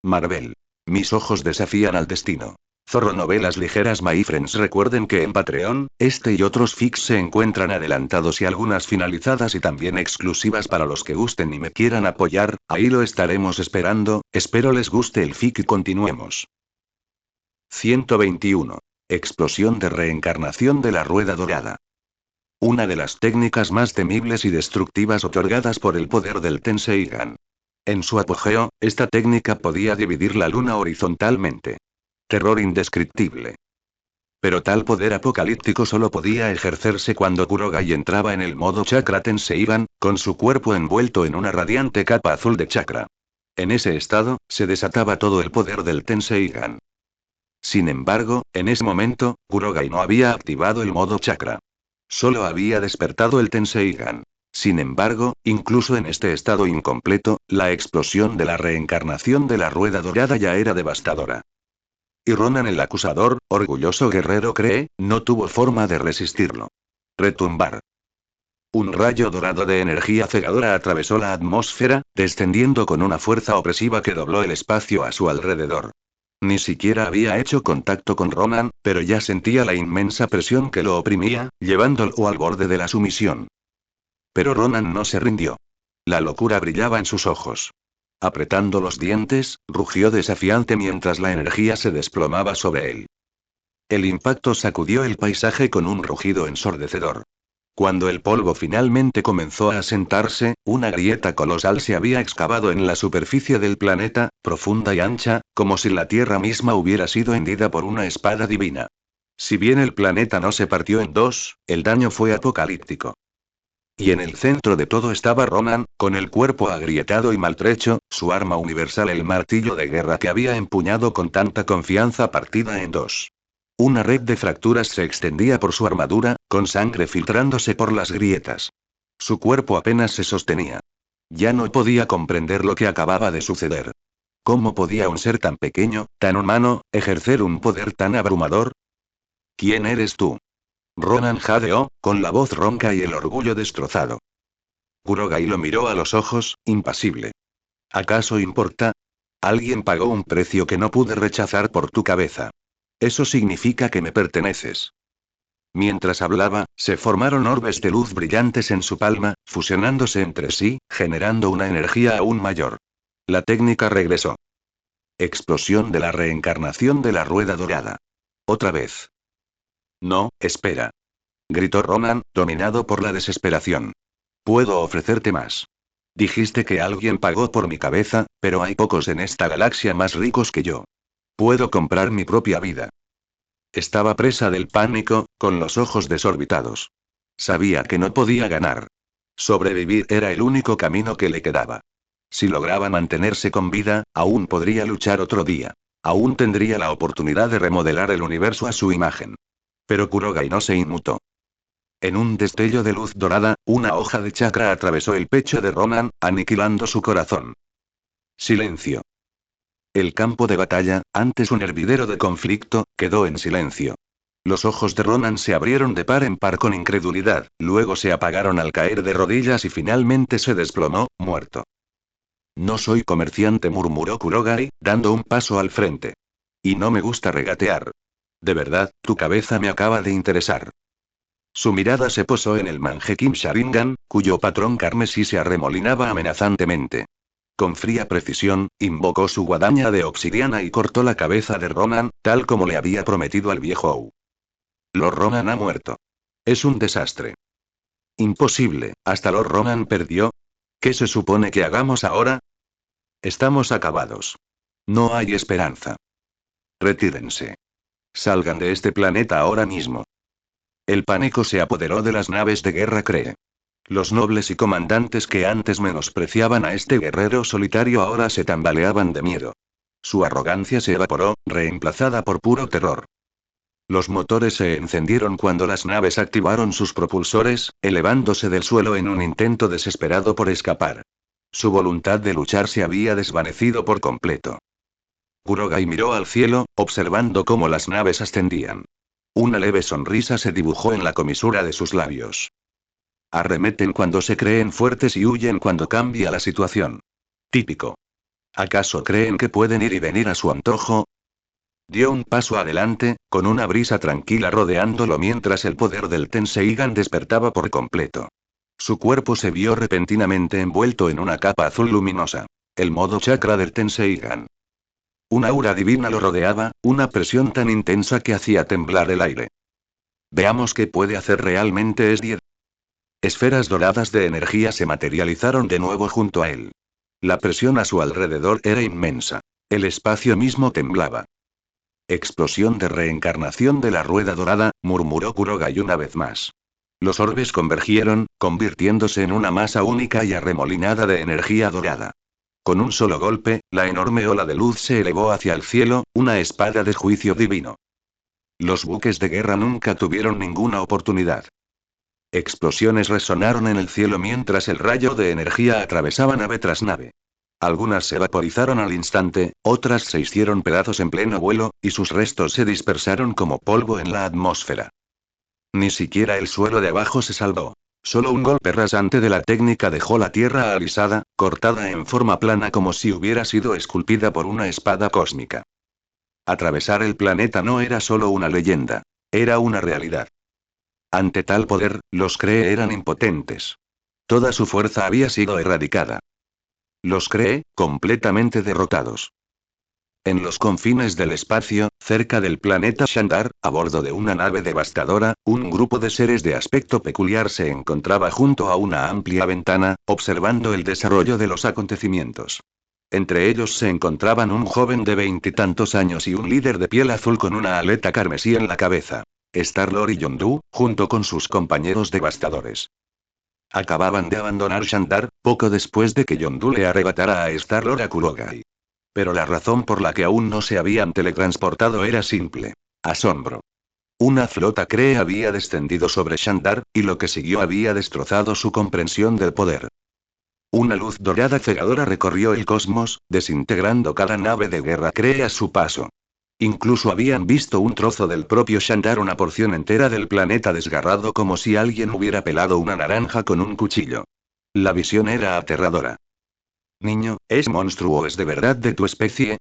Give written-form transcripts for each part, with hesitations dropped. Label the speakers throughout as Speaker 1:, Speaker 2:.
Speaker 1: Marvel. Mis ojos desafían al destino. Zorro Novelas Ligeras. My friends, recuerden que en Patreon, este y otros fics se encuentran adelantados y algunas finalizadas y también exclusivas para los que gusten y me quieran apoyar, ahí lo estaremos esperando, espero les guste el fic y continuemos. 121. Explosión de reencarnación de la rueda dorada. Una de las técnicas más temibles y destructivas otorgadas por el poder del Tenseigan. En su apogeo, esta técnica podía dividir la luna horizontalmente. Terror indescriptible. Pero tal poder apocalíptico solo podía ejercerse cuando Kurogai entraba en el modo chakra Tenseigan, con su cuerpo envuelto en una radiante capa azul de chakra. En ese estado, se desataba todo el poder del Tenseigan. Sin embargo, en ese momento, Kurogai no había activado el modo chakra. Solo había despertado el Tenseigan. Sin embargo, incluso en este estado incompleto, la explosión de la reencarnación de la rueda dorada ya era devastadora. Y Ronan el acusador, orgulloso guerrero cree, no tuvo forma de resistirlo. Retumbar. Un rayo dorado de energía cegadora atravesó la atmósfera, descendiendo con una fuerza opresiva que dobló el espacio a su alrededor. Ni siquiera había hecho contacto con Ronan, pero ya sentía la inmensa presión que lo oprimía, llevándolo al borde de la sumisión. Pero Ronan no se rindió. La locura brillaba en sus ojos. Apretando los dientes, rugió desafiante mientras la energía se desplomaba sobre él. El impacto sacudió el paisaje con un rugido ensordecedor. Cuando el polvo finalmente comenzó a asentarse, una grieta colosal se había excavado en la superficie del planeta, profunda y ancha, como si la Tierra misma hubiera sido hendida por una espada divina. Si bien el planeta no se partió en dos, el daño fue apocalíptico. Y en el centro de todo estaba Ronan, con el cuerpo agrietado y maltrecho, su arma universal, el martillo de guerra que había empuñado con tanta confianza, partida en dos. Una red de fracturas se extendía por su armadura, con sangre filtrándose por las grietas. Su cuerpo apenas se sostenía. Ya no podía comprender lo que acababa de suceder. ¿Cómo podía un ser tan pequeño, tan humano, ejercer un poder tan abrumador? ¿Quién eres tú? Ronan jadeó, con la voz ronca y el orgullo destrozado. Kurogai lo miró a los ojos, impasible. ¿Acaso importa? Alguien pagó un precio que no pude rechazar por tu cabeza. Eso significa que me perteneces. Mientras hablaba, se formaron orbes de luz brillantes en su palma, fusionándose entre sí, generando una energía aún mayor. La técnica regresó. Explosión de la reencarnación de la rueda dorada. Otra vez. No, espera. Gritó Ronan, dominado por la desesperación. Puedo ofrecerte más. Dijiste que alguien pagó por mi cabeza, pero hay pocos en esta galaxia más ricos que yo. Puedo comprar mi propia vida. Estaba presa del pánico, con los ojos desorbitados. Sabía que no podía ganar. Sobrevivir era el único camino que le quedaba. Si lograba mantenerse con vida, aún podría luchar otro día. Aún tendría la oportunidad de remodelar el universo a su imagen. Pero Kurogai no se inmutó. En un destello de luz dorada, una hoja de chakra atravesó el pecho de Ronan, aniquilando su corazón. Silencio. El campo de batalla, antes un hervidero de conflicto, quedó en silencio. Los ojos de Ronan se abrieron de par en par con incredulidad, luego se apagaron al caer de rodillas y finalmente se desplomó, muerto. No soy comerciante, murmuró Kurogai, dando un paso al frente. Y no me gusta regatear. De verdad, tu cabeza me acaba de interesar. Su mirada se posó en el Mangekyou Sharingan, cuyo patrón carmesí se arremolinaba amenazantemente. Con fría precisión, invocó su guadaña de obsidiana y cortó la cabeza de Ronan, tal como le había prometido al viejo Ou. Lord Ronan ha muerto. Es un desastre. Imposible, hasta Lord Ronan perdió. ¿Qué se supone que hagamos ahora? Estamos acabados. No hay esperanza. Retírense. Salgan de este planeta ahora mismo. El pánico se apoderó de las naves de guerra Cree. Los nobles y comandantes que antes menospreciaban a este guerrero solitario ahora se tambaleaban de miedo. Su arrogancia se evaporó, reemplazada por puro terror. Los motores se encendieron cuando las naves activaron sus propulsores, elevándose del suelo en un intento desesperado por escapar. Su voluntad de luchar se había desvanecido por completo. Kurogai miró al cielo, observando cómo las naves ascendían. Una leve sonrisa se dibujó en la comisura de sus labios. Arremeten cuando se creen fuertes y huyen cuando cambia la situación. Típico. ¿Acaso creen que pueden ir y venir a su antojo? Dio un paso adelante, con una brisa tranquila rodeándolo mientras el poder del Tenseigan despertaba por completo. Su cuerpo se vio repentinamente envuelto en una capa azul luminosa. El modo chakra del Tenseigan. Un aura divina lo rodeaba, una presión tan intensa que hacía temblar el aire. Veamos qué puede hacer realmente Es-10. Esferas doradas de energía se materializaron de nuevo junto a él. La presión a su alrededor era inmensa. El espacio mismo temblaba. Explosión de reencarnación de la rueda dorada, murmuró Kurogai una vez más. Los orbes convergieron, convirtiéndose en una masa única y arremolinada de energía dorada. Con un solo golpe, la enorme ola de luz se elevó hacia el cielo, una espada de juicio divino. Los buques de guerra nunca tuvieron ninguna oportunidad. Explosiones resonaron en el cielo mientras el rayo de energía atravesaba nave tras nave. Algunas se vaporizaron al instante, otras se hicieron pedazos en pleno vuelo, y sus restos se dispersaron como polvo en la atmósfera. Ni siquiera el suelo de abajo se salvó. Solo un golpe rasante de la técnica dejó la tierra alisada, cortada en forma plana como si hubiera sido esculpida por una espada cósmica. Atravesar el planeta no era solo una leyenda. Era una realidad. Ante tal poder, los Kree eran impotentes. Toda su fuerza había sido erradicada. Los Kree, completamente derrotados. En los confines del espacio, cerca del planeta Shandar, a bordo de una nave devastadora, un grupo de seres de aspecto peculiar se encontraba junto a una amplia ventana, observando el desarrollo de los acontecimientos. Entre ellos se encontraban un joven de 20 y tantos años y un líder de piel azul con una aleta carmesí en la cabeza. Star-Lord y Yondu, junto con sus compañeros devastadores. Acababan de abandonar Shandar, poco después de que Yondu le arrebatara a Star-Lord a Kurogai. Pero la razón por la que aún no se habían teletransportado era simple. Asombro. Una flota Kree había descendido sobre Shandar, y lo que siguió había destrozado su comprensión del poder. Una luz dorada cegadora recorrió el cosmos, desintegrando cada nave de guerra Kree a su paso. Incluso habían visto un trozo del propio Shandar, una porción entera del planeta desgarrado como si alguien hubiera pelado una naranja con un cuchillo. La visión era aterradora. Niño, ¿es monstruo o es de verdad de tu especie?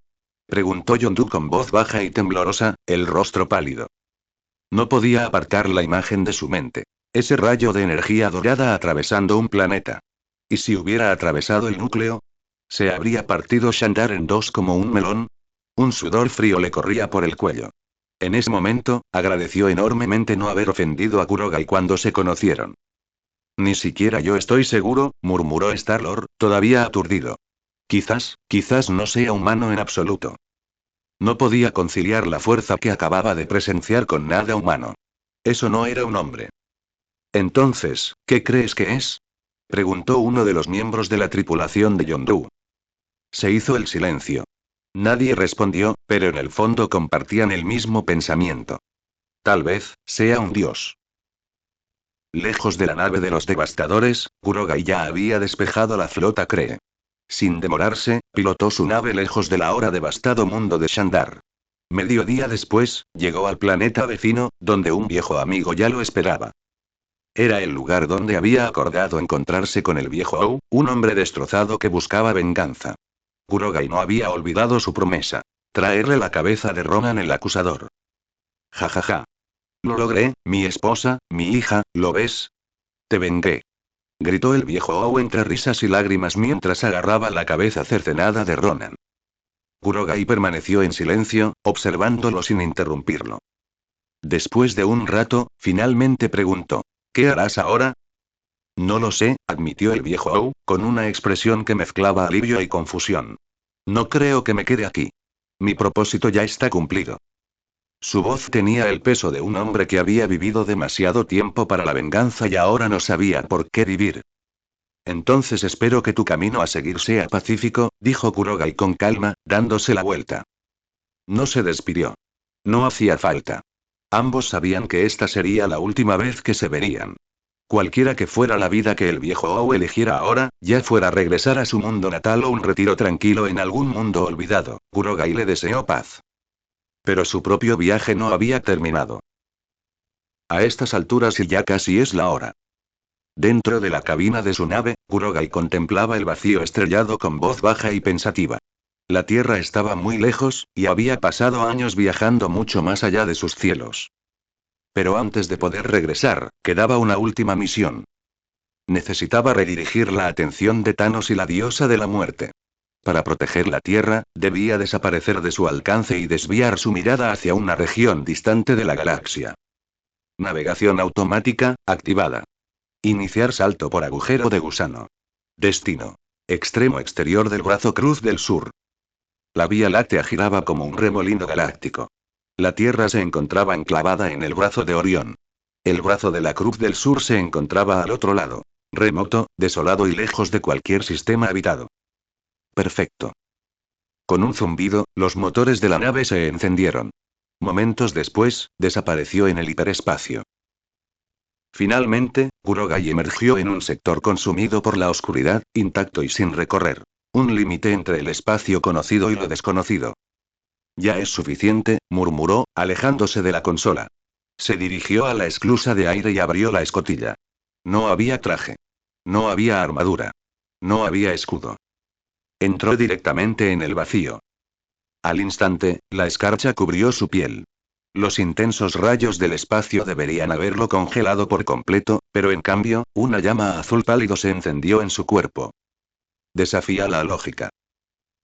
Speaker 1: Preguntó Yondu con voz baja y temblorosa, el rostro pálido. No podía apartar la imagen de su mente. Ese rayo de energía dorada atravesando un planeta. ¿Y si hubiera atravesado el núcleo? ¿Se habría partido Shandar en dos como un melón? Un sudor frío le corría por el cuello. En ese momento, agradeció enormemente no haber ofendido a Kurogai cuando se conocieron. Ni siquiera yo estoy seguro, murmuró Star-Lord, todavía aturdido. Quizás no sea humano en absoluto. No podía conciliar la fuerza que acababa de presenciar con nada humano. Eso no era un hombre. Entonces, ¿qué crees que es? Preguntó uno de los miembros de la tripulación de Yondu. Se hizo el silencio. Nadie respondió, pero en el fondo compartían el mismo pensamiento. Tal vez, sea un dios. Lejos de la nave de los devastadores, Kurogai ya había despejado la flota Kree. Sin demorarse, pilotó su nave lejos del ahora devastado mundo de Shandar. Mediodía después, llegó al planeta vecino, donde un viejo amigo ya lo esperaba. Era el lugar donde había acordado encontrarse con el viejo Ou, un hombre destrozado que buscaba venganza. Kurogai no había olvidado su promesa. Traerle la cabeza de Ronan el acusador. Ja ja ja. Lo logré, mi esposa, mi hija, ¿lo ves? Te vengué. Gritó el viejo Ou entre risas y lágrimas mientras agarraba la cabeza cercenada de Ronan. Kurogai permaneció en silencio, observándolo sin interrumpirlo. Después de un rato, finalmente preguntó: ¿Qué harás ahora? No lo sé, admitió el viejo Ou, con una expresión que mezclaba alivio y confusión. No creo que me quede aquí. Mi propósito ya está cumplido. Su voz tenía el peso de un hombre que había vivido demasiado tiempo para la venganza y ahora no sabía por qué vivir. Entonces espero que tu camino a seguir sea pacífico, dijo Kurogai con calma, dándose la vuelta. No se despidió. No hacía falta. Ambos sabían que esta sería la última vez que se verían. Cualquiera que fuera la vida que el viejo Ou eligiera ahora, ya fuera regresar a su mundo natal o un retiro tranquilo en algún mundo olvidado, Kurogai le deseó paz. Pero su propio viaje no había terminado. A estas alturas y ya casi es la hora. Dentro de la cabina de su nave, Kurogai contemplaba el vacío estrellado con voz baja y pensativa. La Tierra estaba muy lejos, y había pasado años viajando mucho más allá de sus cielos. Pero antes de poder regresar, quedaba una última misión. Necesitaba redirigir la atención de Thanos y la diosa de la muerte. Para proteger la Tierra, debía desaparecer de su alcance y desviar su mirada hacia una región distante de la galaxia. Navegación automática, activada. Iniciar salto por agujero de gusano. Destino. Extremo exterior del brazo Cruz del Sur. La Vía Láctea giraba como un remolino galáctico. La Tierra se encontraba enclavada en el brazo de Orión. El brazo de la Cruz del Sur se encontraba al otro lado. Remoto, desolado y lejos de cualquier sistema habitado. Perfecto. Con un zumbido, los motores de la nave se encendieron. Momentos después, desapareció en el hiperespacio. Finalmente, Kurogai emergió en un sector consumido por la oscuridad, intacto y sin recorrer. Un límite entre el espacio conocido y lo desconocido. Ya es suficiente, murmuró, alejándose de la consola. Se dirigió a la esclusa de aire y abrió la escotilla. No había traje. No había armadura. No había escudo. Entró directamente en el vacío. Al instante, la escarcha cubrió su piel. Los intensos rayos del espacio deberían haberlo congelado por completo, pero en cambio, una llama azul pálido se encendió en su cuerpo. Desafía la lógica.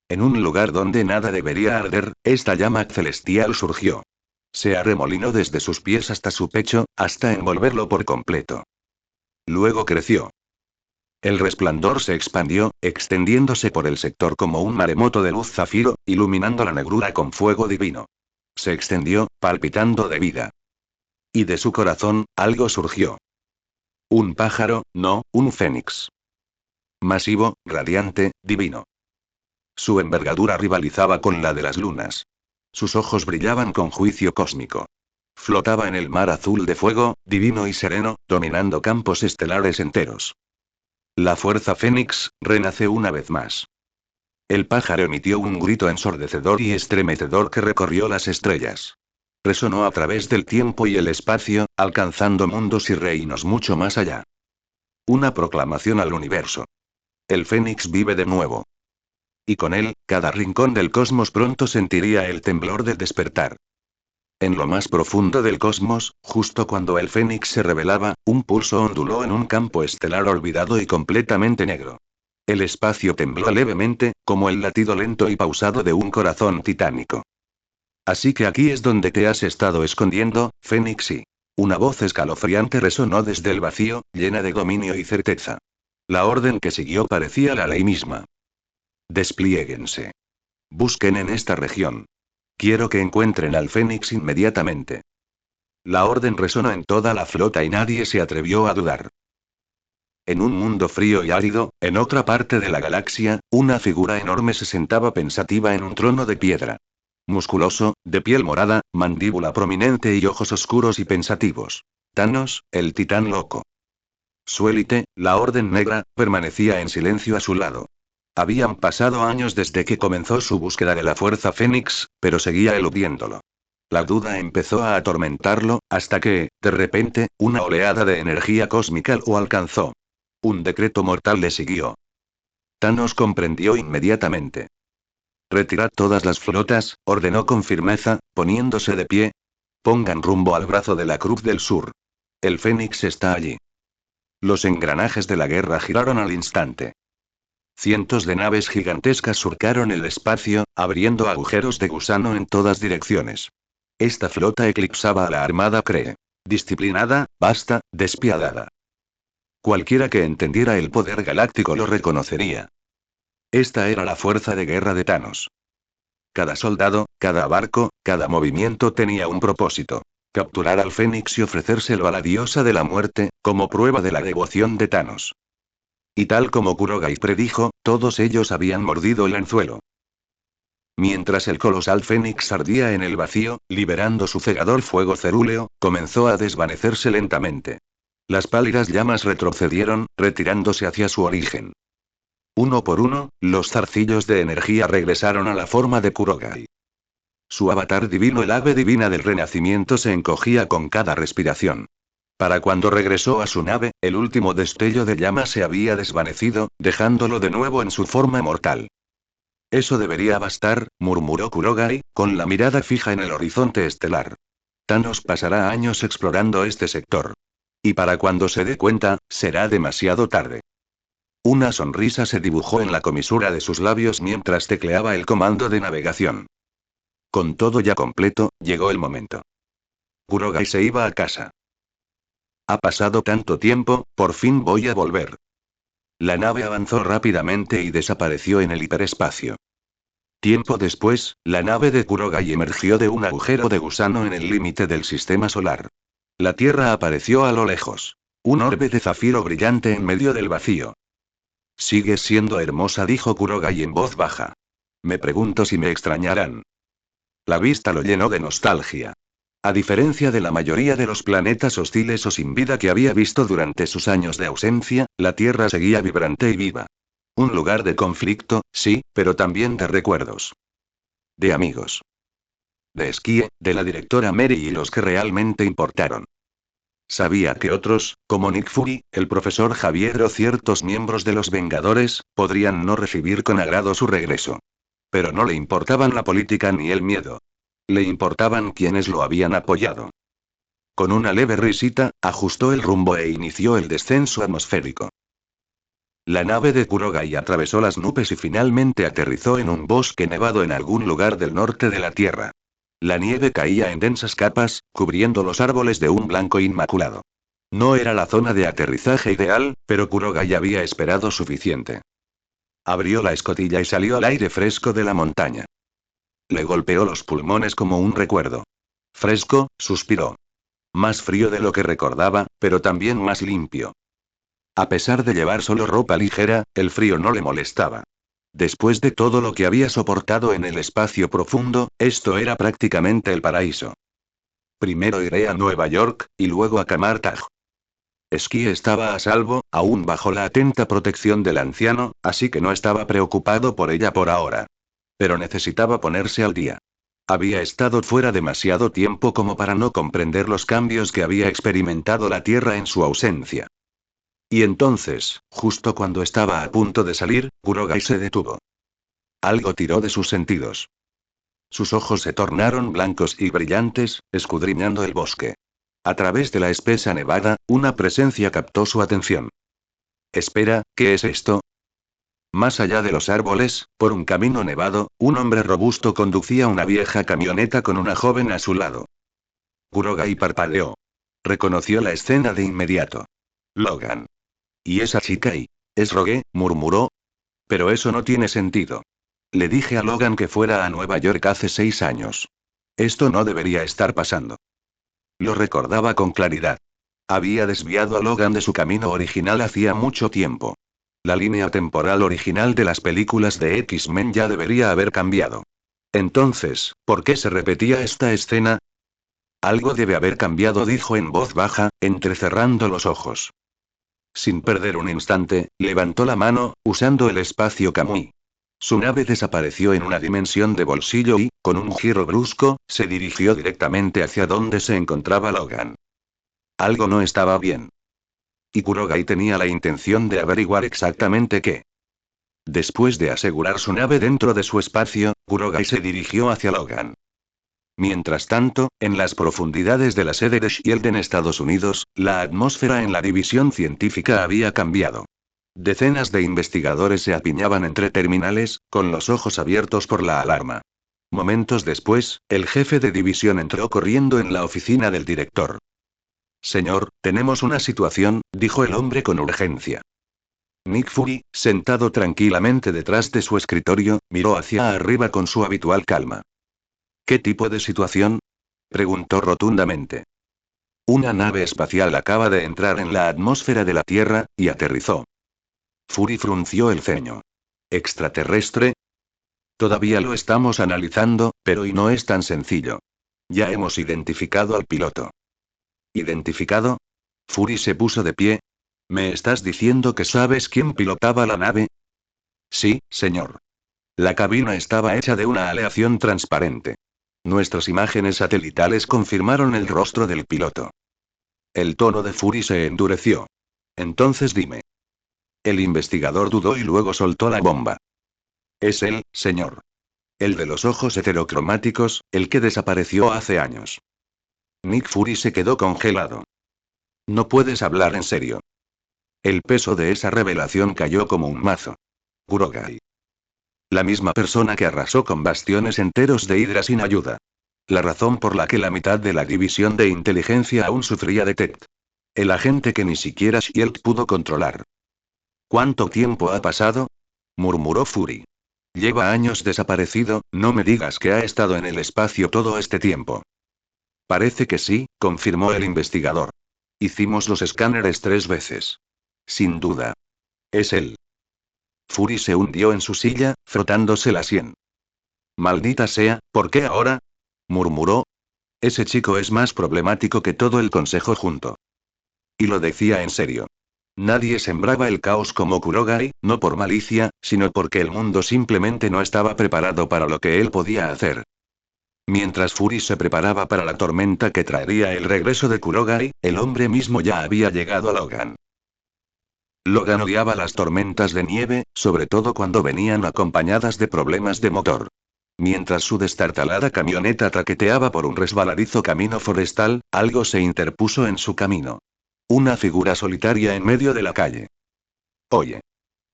Speaker 1: En un lugar donde nada debería arder, esta llama celestial surgió. Se arremolinó desde sus pies hasta su pecho, hasta envolverlo por completo. Luego creció. El resplandor se expandió, extendiéndose por el sector como un maremoto de luz zafiro, iluminando la negrura con fuego divino. Se extendió, palpitando de vida. Y de su corazón, algo surgió. Un pájaro, no, un fénix. Masivo, radiante, divino. Su envergadura rivalizaba con la de las lunas. Sus ojos brillaban con juicio cósmico. Flotaba en el mar azul de fuego, divino y sereno, dominando campos estelares enteros. La fuerza Fénix renace una vez más. El pájaro emitió un grito ensordecedor y estremecedor que recorrió las estrellas. Resonó a través del tiempo y el espacio, alcanzando mundos y reinos mucho más allá. Una proclamación al universo. El Fénix vive de nuevo. Y con él, cada rincón del cosmos pronto sentiría el temblor del despertar. En lo más profundo del cosmos, justo cuando el Fénix se revelaba, un pulso onduló en un campo estelar olvidado y completamente negro. El espacio tembló levemente, como el latido lento y pausado de un corazón titánico. Así que aquí es donde te has estado escondiendo, Fénix, y... Una voz escalofriante resonó desde el vacío, llena de dominio y certeza. La orden que siguió parecía la ley misma. Despliéguense. Busquen en esta región. Quiero que encuentren al Fénix inmediatamente. La orden resonó en toda la flota y nadie se atrevió a dudar. En un mundo frío y árido, en otra parte de la galaxia, una figura enorme se sentaba pensativa en un trono de piedra. Musculoso, de piel morada, mandíbula prominente y ojos oscuros y pensativos. Thanos, el titán loco. Su élite, la Orden Negra, permanecía en silencio a su lado. Habían pasado años desde que comenzó su búsqueda de la Fuerza Fénix, pero seguía eludiéndolo. La duda empezó a atormentarlo, hasta que, de repente, una oleada de energía cósmica lo alcanzó. Un decreto mortal le siguió. Thanos comprendió inmediatamente. Retirad todas las flotas, ordenó con firmeza, poniéndose de pie. Pongan rumbo al brazo de la Cruz del Sur. El Fénix está allí. Los engranajes de la guerra giraron al instante. Cientos de naves gigantescas surcaron el espacio, abriendo agujeros de gusano en todas direcciones. Esta flota eclipsaba a la Armada Kree. Disciplinada, vasta, despiadada. Cualquiera que entendiera el poder galáctico lo reconocería. Esta era la fuerza de guerra de Thanos. Cada soldado, cada barco, cada movimiento tenía un propósito. Capturar al Fénix y ofrecérselo a la diosa de la muerte, como prueba de la devoción de Thanos. Y tal como Kurogai predijo, todos ellos habían mordido el anzuelo. Mientras el colosal Fénix ardía en el vacío, liberando su cegador fuego cerúleo, comenzó a desvanecerse lentamente. Las pálidas llamas retrocedieron, retirándose hacia su origen. Uno por uno, los zarcillos de energía regresaron a la forma de Kurogai. Su avatar divino, el ave divina del renacimiento, se encogía con cada respiración. Para cuando regresó a su nave, el último destello de llama se había desvanecido, dejándolo de nuevo en su forma mortal. Eso debería bastar, murmuró Kurogai, con la mirada fija en el horizonte estelar. Thanos pasará años explorando este sector. Y para cuando se dé cuenta, será demasiado tarde. Una sonrisa se dibujó en la comisura de sus labios mientras tecleaba el comando de navegación. Con todo ya completo, llegó el momento. Kurogai se iba a casa. Ha pasado tanto tiempo, por fin voy a volver. La nave avanzó rápidamente y desapareció en el hiperespacio. Tiempo después, la nave de Kurogai emergió de un agujero de gusano en el límite del sistema solar. La Tierra apareció a lo lejos. Un orbe de zafiro brillante en medio del vacío. Sigues siendo hermosa, dijo Kurogai en voz baja. Me pregunto si me extrañarán. La vista lo llenó de nostalgia. A diferencia de la mayoría de los planetas hostiles o sin vida que había visto durante sus años de ausencia, la Tierra seguía vibrante y viva. Un lugar de conflicto, sí, pero también de recuerdos. De amigos. De Esquie, de la directora Mary y los que realmente importaron. Sabía que otros, como Nick Fury, el profesor Javier o ciertos miembros de los Vengadores, podrían no recibir con agrado su regreso. Pero no le importaban la política ni el miedo. Le importaban quienes lo habían apoyado. Con una leve risita, ajustó el rumbo e inició el descenso atmosférico. La nave de Kurogai atravesó las nubes y finalmente aterrizó en un bosque nevado en algún lugar del norte de la Tierra. La nieve caía en densas capas, cubriendo los árboles de un blanco inmaculado. No era la zona de aterrizaje ideal, pero Kurogai había esperado suficiente. Abrió la escotilla y salió al aire fresco de la montaña. Le golpeó los pulmones como un recuerdo. Fresco, suspiró. Más frío de lo que recordaba, pero también más limpio. A pesar de llevar solo ropa ligera, el frío no le molestaba. Después de todo lo que había soportado en el espacio profundo, esto era prácticamente el paraíso. Primero iré a Nueva York, y luego a Camartag. Esquí estaba a salvo, aún bajo la atenta protección del anciano, así que no estaba preocupado por ella por ahora. Pero necesitaba ponerse al día. Había estado fuera demasiado tiempo como para no comprender los cambios que había experimentado la Tierra en su ausencia. Y entonces, justo cuando estaba a punto de salir, Kurogai se detuvo. Algo tiró de sus sentidos. Sus ojos se tornaron blancos y brillantes, escudriñando el bosque. A través de la espesa nevada, una presencia captó su atención. Espera, ¿qué es esto? Más allá de los árboles, por un camino nevado, un hombre robusto conducía una vieja camioneta con una joven a su lado. Kurogai parpadeó. Reconoció la escena de inmediato. Logan. ¿Y esa chica y? Es Rogue, murmuró. Pero eso no tiene sentido. Le dije a Logan que fuera a Nueva York hace 6 años. Esto no debería estar pasando. Lo recordaba con claridad. Había desviado a Logan de su camino original hacía mucho tiempo. La línea temporal original de las películas de X-Men ya debería haber cambiado. Entonces, ¿por qué se repetía esta escena? Algo debe haber cambiado, dijo en voz baja, entrecerrando los ojos. Sin perder un instante, levantó la mano, usando el espacio Kamui. Su nave desapareció en una dimensión de bolsillo y, con un giro brusco, se dirigió directamente hacia donde se encontraba Logan. Algo no estaba bien. Y Kurogai tenía la intención de averiguar exactamente qué. Después de asegurar su nave dentro de su espacio, Kurogai se dirigió hacia Logan. Mientras tanto, en las profundidades de la sede de SHIELD en Estados Unidos, la atmósfera en la división científica había cambiado. Decenas de investigadores se apiñaban entre terminales, con los ojos abiertos por la alarma. Momentos después, el jefe de división entró corriendo en la oficina del director. Señor, tenemos una situación, dijo el hombre con urgencia. Nick Fury, sentado tranquilamente detrás de su escritorio, miró hacia arriba con su habitual calma. ¿Qué tipo de situación? Preguntó rotundamente. Una nave espacial acaba de entrar en la atmósfera de la Tierra, y aterrizó. Fury frunció el ceño. ¿Extraterrestre? Todavía lo estamos analizando, pero y no es tan sencillo. Ya hemos identificado al piloto. ¿Identificado? Fury se puso de pie. ¿Me estás diciendo que sabes quién pilotaba la nave? Sí, señor. La cabina estaba hecha de una aleación transparente. Nuestras imágenes satelitales confirmaron el rostro del piloto. El tono de Fury se endureció. Entonces dime. El investigador dudó y luego soltó la bomba. Es él, señor. El de los ojos heterocromáticos, el que desapareció hace años. Nick Fury se quedó congelado. No puedes hablar en serio. El peso de esa revelación cayó como un mazo. Kurogai. La misma persona que arrasó con bastiones enteros de Hydra sin ayuda. La razón por la que la mitad de la división de inteligencia aún sufría de Tet. El agente que ni siquiera Shield pudo controlar. ¿Cuánto tiempo ha pasado? Murmuró Fury. Lleva años desaparecido, no me digas que ha estado en el espacio todo este tiempo. Parece que sí, confirmó el investigador. Hicimos los escáneres 3 veces. Sin duda. Es él. Fury se hundió en su silla, frotándose la sien. Maldita sea, ¿por qué ahora? Murmuró. Ese chico es más problemático que todo el consejo junto. Y lo decía en serio. Nadie sembraba el caos como Kurogai, no por malicia, sino porque el mundo simplemente no estaba preparado para lo que él podía hacer. Mientras Fury se preparaba para la tormenta que traería el regreso de Kurogai, el hombre mismo ya había llegado a Logan. Logan odiaba las tormentas de nieve, sobre todo cuando venían acompañadas de problemas de motor. Mientras su destartalada camioneta traqueteaba por un resbaladizo camino forestal, algo se interpuso en su camino. Una figura solitaria en medio de la calle. Oye.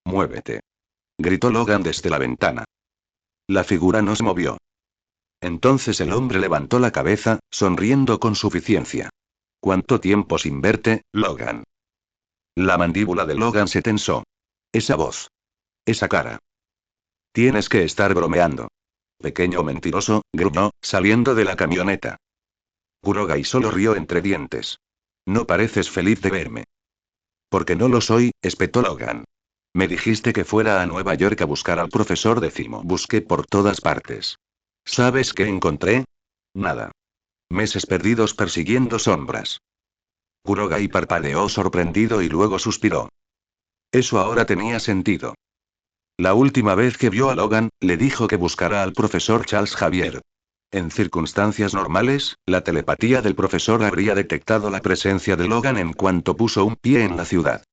Speaker 1: Muévete. Gritó Logan desde la ventana. La figura no se movió. Entonces el hombre levantó la cabeza, sonriendo con suficiencia. ¿Cuánto tiempo sin verte, Logan? La mandíbula de Logan se tensó. Esa voz. Esa cara. Tienes que estar bromeando. Pequeño mentiroso, gruñó, saliendo de la camioneta. Kurogai solo rió entre dientes. No pareces feliz de verme. Porque no lo soy, espetó Logan. Me dijiste que fuera a Nueva York a buscar al profesor Décimo. Busqué por todas partes. ¿Sabes qué encontré? Nada. Meses perdidos persiguiendo sombras. Kurogai parpadeó sorprendido y luego suspiró. Eso ahora tenía sentido. La última vez que vio a Logan, le dijo que buscara al profesor Charles Xavier. En circunstancias normales, la telepatía del profesor habría detectado la presencia de Logan en cuanto puso un pie en la ciudad.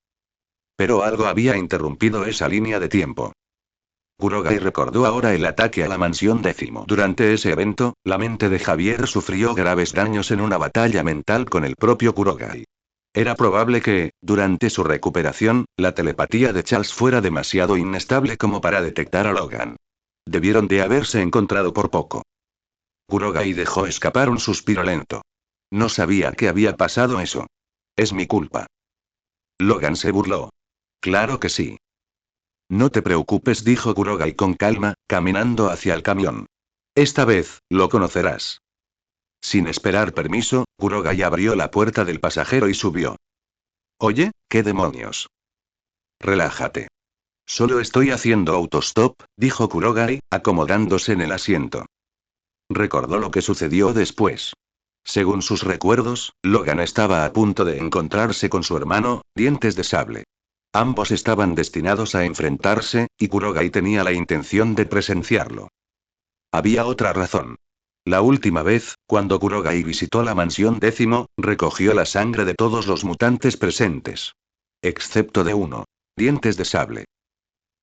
Speaker 1: Pero algo había interrumpido esa línea de tiempo. Kurogai recordó ahora el ataque a la mansión Décimo. Durante ese evento, la mente de Javier sufrió graves daños en una batalla mental con el propio Kurogai. Era probable que, durante su recuperación, la telepatía de Charles fuera demasiado inestable como para detectar a Logan. Debieron de haberse encontrado por poco. Kurogai dejó escapar un suspiro lento. No sabía que había pasado eso. Es mi culpa. Logan se burló. Claro que sí. No te preocupes, dijo Kurogai con calma, caminando hacia el camión. Esta vez, lo conocerás. Sin esperar permiso, Kurogai abrió la puerta del pasajero y subió. Oye, ¿qué demonios? Relájate. Solo estoy haciendo autostop, dijo Kurogai, acomodándose en el asiento. Recordó lo que sucedió después. Según sus recuerdos, Logan estaba a punto de encontrarse con su hermano, Dientes de Sable. Ambos estaban destinados a enfrentarse, y Kurogai tenía la intención de presenciarlo. Había otra razón. La última vez, cuando Kurogai visitó la mansión Décimo, recogió la sangre de todos los mutantes presentes. Excepto de uno. Dientes de Sable.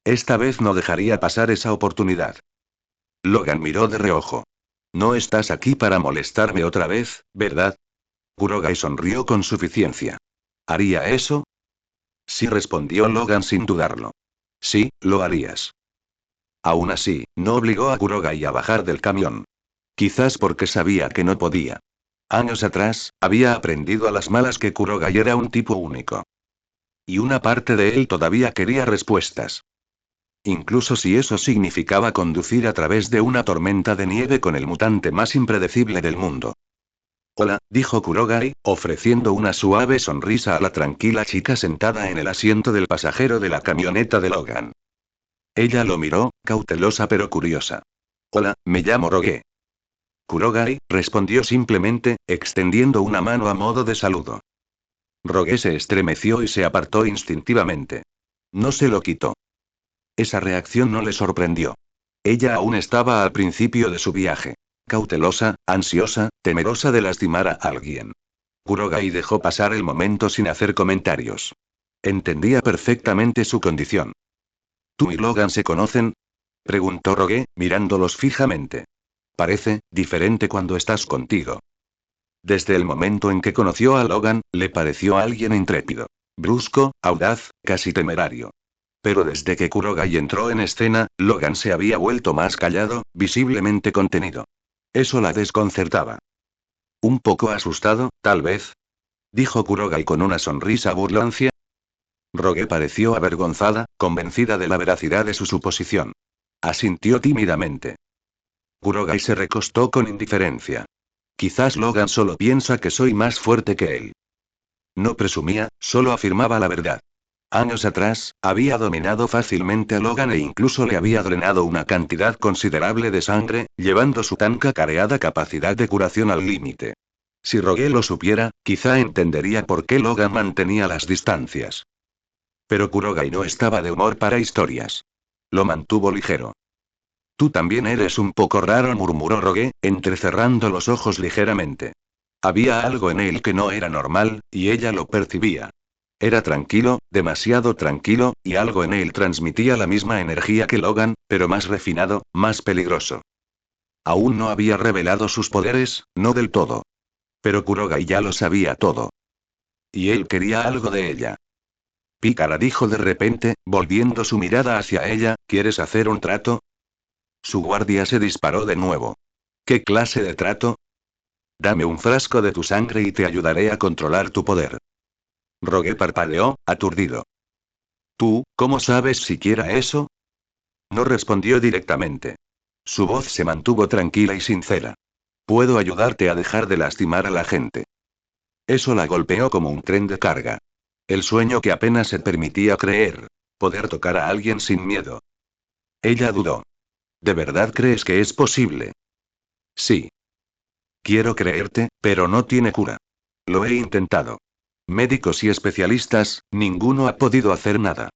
Speaker 1: Esta vez no dejaría pasar esa oportunidad. Logan miró de reojo. No estás aquí para molestarme otra vez, ¿verdad? Kurogai sonrió con suficiencia. ¿Haría eso? Sí, respondió Logan sin dudarlo. Sí, lo harías. Aún así, no obligó a Kurogai a bajar del camión. Quizás porque sabía que no podía. Años atrás, había aprendido a las malas que Kurogai era un tipo único. Y una parte de él todavía quería respuestas. Incluso si eso significaba conducir a través de una tormenta de nieve con el mutante más impredecible del mundo. Hola, dijo Kurogai, ofreciendo una suave sonrisa a la tranquila chica sentada en el asiento del pasajero de la camioneta de Logan. Ella lo miró, cautelosa pero curiosa. Hola, me llamo Rogue. Kurogai, respondió simplemente, extendiendo una mano a modo de saludo. Rogue se estremeció y se apartó instintivamente. No se lo quitó. Esa reacción no le sorprendió. Ella aún estaba al principio de su viaje. Cautelosa, ansiosa, temerosa de lastimar a alguien. Kurogai dejó pasar el momento sin hacer comentarios. Entendía perfectamente su condición. ¿Tú y Logan se conocen? Preguntó Rogue, mirándolos fijamente. Parece diferente cuando estás contigo. Desde el momento en que conoció a Logan, le pareció alguien intrépido. Brusco, audaz, casi temerario. Pero desde que Kurogai entró en escena, Logan se había vuelto más callado, visiblemente contenido. Eso la desconcertaba. Un poco asustado, tal vez. Dijo Kurogai con una sonrisa burlancia. Rogue pareció avergonzada, convencida de la veracidad de su suposición. Asintió tímidamente. Kurogai se recostó con indiferencia. Quizás Logan solo piensa que soy más fuerte que él. No presumía, solo afirmaba la verdad. Años atrás, había dominado fácilmente a Logan e incluso le había drenado una cantidad considerable de sangre, llevando su tan cacareada capacidad de curación al límite. Si Rogue lo supiera, quizá entendería por qué Logan mantenía las distancias. Pero Kurogai no estaba de humor para historias. Lo mantuvo ligero. Tú también eres un poco raro, murmuró Rogue, entrecerrando los ojos ligeramente. Había algo en él que no era normal, y ella lo percibía. Era tranquilo, demasiado tranquilo, y algo en él transmitía la misma energía que Logan, pero más refinado, más peligroso. Aún no había revelado sus poderes, no del todo. Pero Kurogai ya lo sabía todo. Y él quería algo de ella. Pícara dijo de repente, volviendo su mirada hacia ella, ¿quieres hacer un trato? Su guardia se disparó de nuevo. ¿Qué clase de trato? Dame un frasco de tu sangre y te ayudaré a controlar tu poder. Rogue parpadeó, aturdido. ¿Tú, cómo sabes siquiera eso? No respondió directamente. Su voz se mantuvo tranquila y sincera. Puedo ayudarte a dejar de lastimar a la gente. Eso la golpeó como un tren de carga. El sueño que apenas se permitía creer. Poder tocar a alguien sin miedo. Ella dudó. ¿De verdad crees que es posible? Sí. Quiero creerte, pero no tiene cura. Lo he intentado. Médicos y especialistas, ninguno ha podido hacer nada.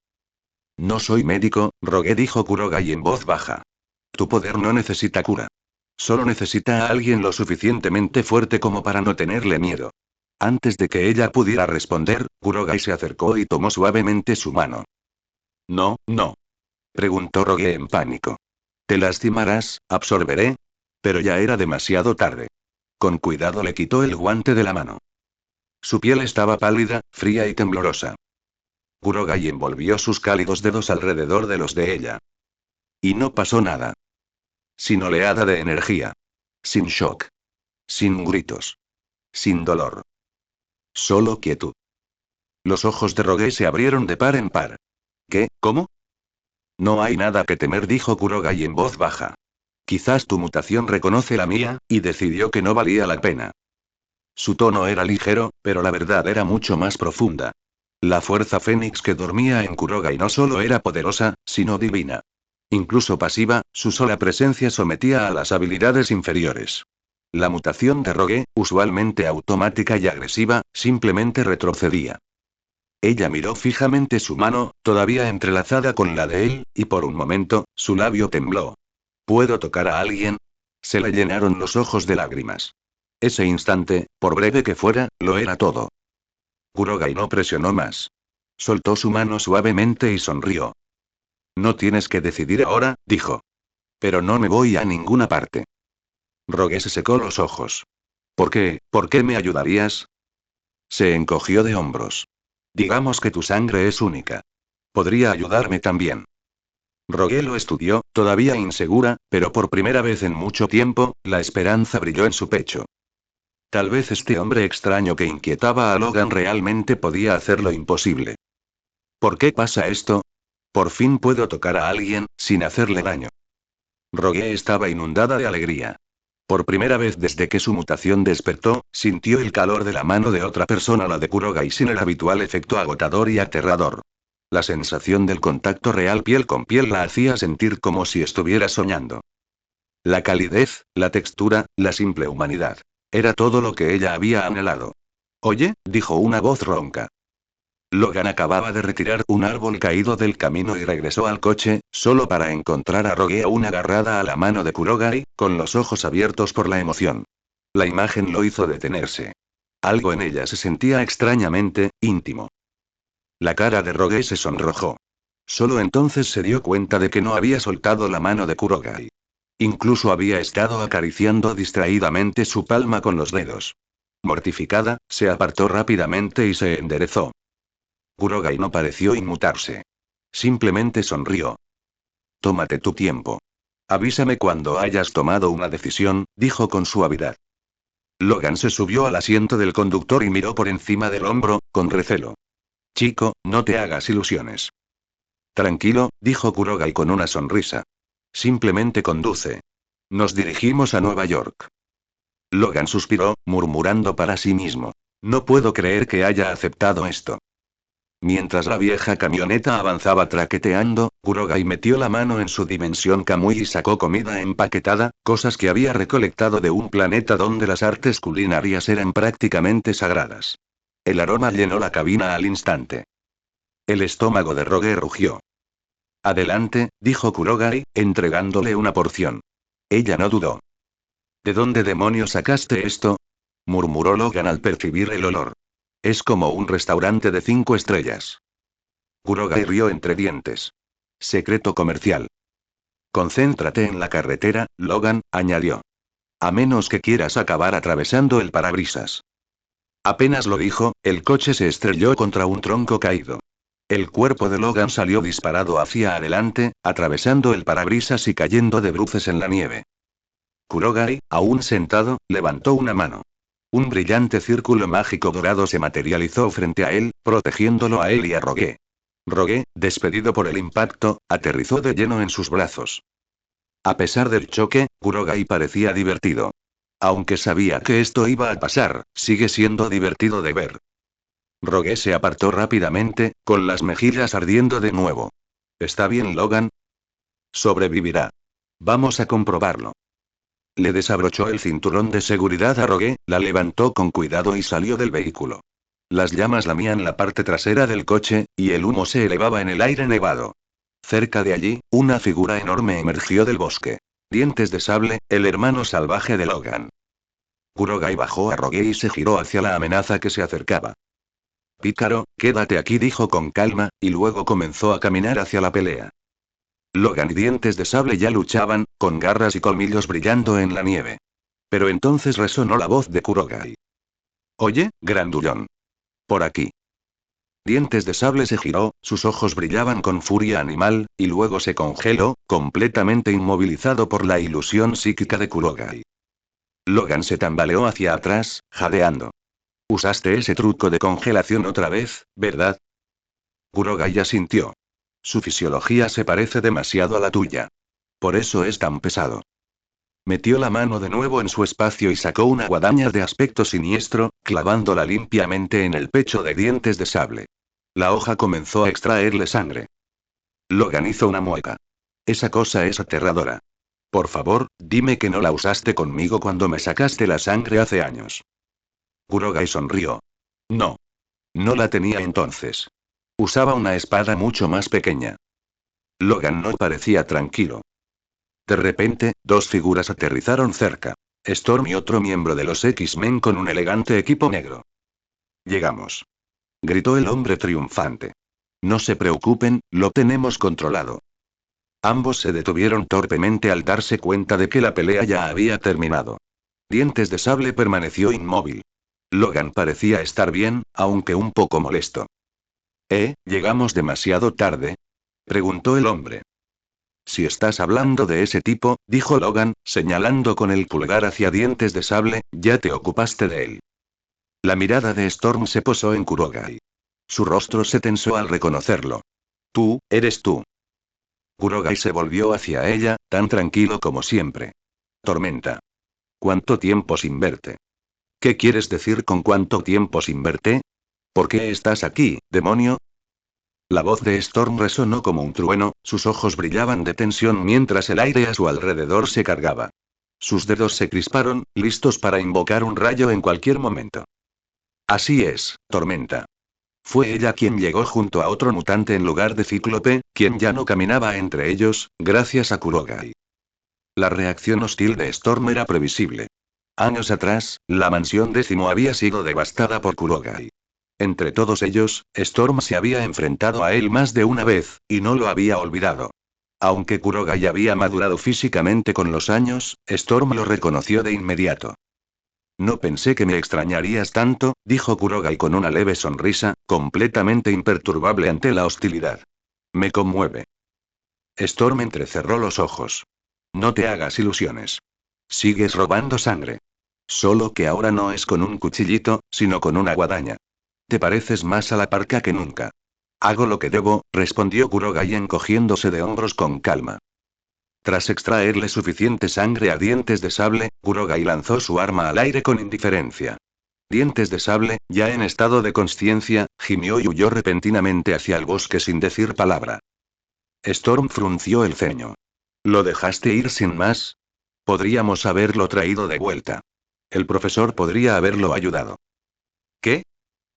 Speaker 1: No soy médico, Rogue dijo Kurogai en voz baja. Tu poder no necesita cura. Solo necesita a alguien lo suficientemente fuerte como para no tenerle miedo. Antes de que ella pudiera responder, Kurogai se acercó y tomó suavemente su mano. No, no. Preguntó Rogue en pánico. Te lastimarás, absorberé. Pero ya era demasiado tarde. Con cuidado le quitó el guante de la mano. Su piel estaba pálida, fría y temblorosa. Kurogai envolvió sus cálidos dedos alrededor de los de ella. Y no pasó nada. Sin oleada de energía. Sin shock. Sin gritos. Sin dolor. Solo quietud. Los ojos de Rogue se abrieron de par en par. ¿Qué? ¿Cómo? No hay nada que temer, dijo Kurogai en voz baja. Quizás tu mutación reconoce la mía, y decidió que no valía la pena. Su tono era ligero, pero la verdad era mucho más profunda. La fuerza fénix que dormía en Kurogai no solo era poderosa, sino divina. Incluso pasiva, su sola presencia sometía a las habilidades inferiores. La mutación de Rogue, usualmente automática y agresiva, simplemente retrocedía. Ella miró fijamente su mano, todavía entrelazada con la de él, y por un momento, su labio tembló. ¿Puedo tocar a alguien? Se le llenaron los ojos de lágrimas. Ese instante, por breve que fuera, lo era todo. Kurogai no presionó más. Soltó su mano suavemente y sonrió. No tienes que decidir ahora, dijo. Pero no me voy a ninguna parte. Rogue se secó los ojos. ¿Por qué? ¿Por qué me ayudarías? Se encogió de hombros. Digamos que tu sangre es única. Podría ayudarme también. Rogue lo estudió, todavía insegura, pero por primera vez en mucho tiempo, la esperanza brilló en su pecho. Tal vez este hombre extraño que inquietaba a Logan realmente podía hacer lo imposible. ¿Por qué pasa esto? Por fin puedo tocar a alguien, sin hacerle daño. Rogue estaba inundada de alegría. Por primera vez desde que su mutación despertó, sintió el calor de la mano de otra persona, la de Kurogai, sin el habitual efecto agotador y aterrador. La sensación del contacto real piel con piel la hacía sentir como si estuviera soñando. La calidez, la textura, la simple humanidad. Era todo lo que ella había anhelado. Oye, dijo una voz ronca. Logan acababa de retirar un árbol caído del camino y regresó al coche, solo para encontrar a Rogue aún agarrada a la mano de Kurogai, con los ojos abiertos por la emoción. La imagen lo hizo detenerse. Algo en ella se sentía extrañamente íntimo. La cara de Rogue se sonrojó. Solo entonces se dio cuenta de que no había soltado la mano de Kurogai. Incluso había estado acariciando distraídamente su palma con los dedos. Mortificada, se apartó rápidamente y se enderezó. Kurogai no pareció inmutarse. Simplemente sonrió. Tómate tu tiempo. Avísame cuando hayas tomado una decisión, dijo con suavidad. Logan se subió al asiento del conductor y miró por encima del hombro, con recelo. Chico, no te hagas ilusiones. Tranquilo, dijo Kurogai con una sonrisa. Simplemente conduce. Nos dirigimos a Nueva York. Logan suspiró, murmurando para sí mismo. No puedo creer que haya aceptado esto. Mientras la vieja camioneta avanzaba traqueteando, Kurogai metió la mano en su dimensión Kamui y sacó comida empaquetada, cosas que había recolectado de un planeta donde las artes culinarias eran prácticamente sagradas. El aroma llenó la cabina al instante. El estómago de Rogue rugió. Adelante, dijo Kurogai, entregándole una porción. Ella no dudó. ¿De dónde demonios sacaste esto? Murmuró Logan al percibir el olor. Es como un restaurante de 5 estrellas. Kurogai rió entre dientes. Secreto comercial. Concéntrate en la carretera, Logan, añadió. A menos que quieras acabar atravesando el parabrisas. Apenas lo dijo, el coche se estrelló contra un tronco caído. El cuerpo de Logan salió disparado hacia adelante, atravesando el parabrisas y cayendo de bruces en la nieve. Kurogai, aún sentado, levantó una mano. Un brillante círculo mágico dorado se materializó frente a él, protegiéndolo a él y a Rogue. Rogue, despedido por el impacto, aterrizó de lleno en sus brazos. A pesar del choque, Kurogai parecía divertido. Aunque sabía que esto iba a pasar, sigue siendo divertido de ver. Rogue se apartó rápidamente, con las mejillas ardiendo de nuevo. ¿Está bien, Logan? Sobrevivirá. Vamos a comprobarlo. Le desabrochó el cinturón de seguridad a Rogue, la levantó con cuidado y salió del vehículo. Las llamas lamían la parte trasera del coche, y el humo se elevaba en el aire nevado. Cerca de allí, una figura enorme emergió del bosque. Dientes de sable, el hermano salvaje de Logan. Kurogai bajó a Rogue y se giró hacia la amenaza que se acercaba. Pícaro, quédate aquí, dijo con calma, y luego comenzó a caminar hacia la pelea. Logan y Dientes de Sable ya luchaban, con garras y colmillos brillando en la nieve. Pero entonces resonó la voz de Kurogai. Oye, grandullón. Por aquí. Dientes de Sable se giró, sus ojos brillaban con furia animal, y luego se congeló, completamente inmovilizado por la ilusión psíquica de Kurogai. Logan se tambaleó hacia atrás, jadeando. Usaste ese truco de congelación otra vez, ¿verdad? Kurogai asintió. Su fisiología se parece demasiado a la tuya. Por eso es tan pesado. Metió la mano de nuevo en su espacio y sacó una guadaña de aspecto siniestro, clavándola limpiamente en el pecho de Dientes de Sable. La hoja comenzó a extraerle sangre. Logan hizo una mueca. Esa cosa es aterradora. Por favor, dime que no la usaste conmigo cuando me sacaste la sangre hace años. Kurogai sonrió. No. No la tenía entonces. Usaba una espada mucho más pequeña. Logan no parecía tranquilo. De repente, dos figuras aterrizaron cerca. Storm y otro miembro de los X-Men con un elegante equipo negro. Llegamos. Gritó el hombre triunfante. No se preocupen, lo tenemos controlado. Ambos se detuvieron torpemente al darse cuenta de que la pelea ya había terminado. Dientes de Sable permaneció inmóvil. Logan parecía estar bien, aunque un poco molesto. ¿Llegamos demasiado tarde? Preguntó el hombre. Si estás hablando de ese tipo, dijo Logan, señalando con el pulgar hacia Dientes de Sable, ya te ocupaste de él. La mirada de Storm se posó en Kurogai. Su rostro se tensó al reconocerlo. Tú, eres tú. Kurogai se volvió hacia ella, tan tranquilo como siempre. Tormenta. ¿Cuánto tiempo sin verte? ¿Qué quieres decir con cuánto tiempo sin verte? ¿Por qué estás aquí, demonio? La voz de Storm resonó como un trueno, sus ojos brillaban de tensión mientras el aire a su alrededor se cargaba. Sus dedos se crisparon, listos para invocar un rayo en cualquier momento. Así es, Tormenta. Fue ella quien llegó junto a otro mutante en lugar de Cíclope, quien ya no caminaba entre ellos, gracias a Kurogai. La reacción hostil de Storm era previsible. Años atrás, la mansión 10 había sido devastada por Kurogai. Entre todos ellos, Storm se había enfrentado a él más de una vez, y no lo había olvidado. Aunque Kurogai había madurado físicamente con los años, Storm lo reconoció de inmediato. No pensé que me extrañarías tanto, dijo Kurogai con una leve sonrisa, completamente imperturbable ante la hostilidad. Me conmueve. Storm entrecerró los ojos. No te hagas ilusiones. Sigues robando sangre. Solo que ahora no es con un cuchillito, sino con una guadaña. Te pareces más a la parca que nunca. Hago lo que debo, respondió Kurogai encogiéndose de hombros con calma. Tras extraerle suficiente sangre a Dientes de Sable, Kurogai lanzó su arma al aire con indiferencia. Dientes de Sable, ya en estado de consciencia, gimió y huyó repentinamente hacia el bosque sin decir palabra. Storm frunció el ceño. ¿Lo dejaste ir sin más? Podríamos haberlo traído de vuelta. El profesor podría haberlo ayudado. ¿Qué?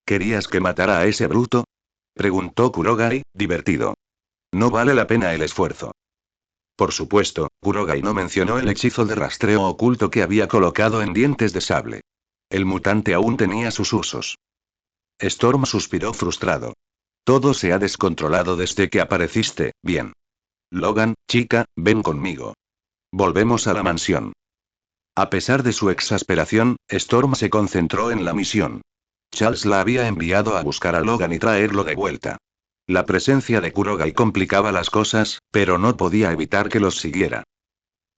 Speaker 1: ¿Querías que matara a ese bruto? Preguntó Kurogai, divertido. No vale la pena el esfuerzo. Por supuesto, Kurogai no mencionó el hechizo de rastreo oculto que había colocado en Dientes de Sable. El mutante aún tenía sus usos. Storm suspiró frustrado. Todo se ha descontrolado desde que apareciste, bien. Logan, chica, ven conmigo. Volvemos a la mansión. A pesar de su exasperación, Storm se concentró en la misión. Charles la había enviado a buscar a Logan y traerlo de vuelta. La presencia de Kurogai complicaba las cosas, pero no podía evitar que los siguiera.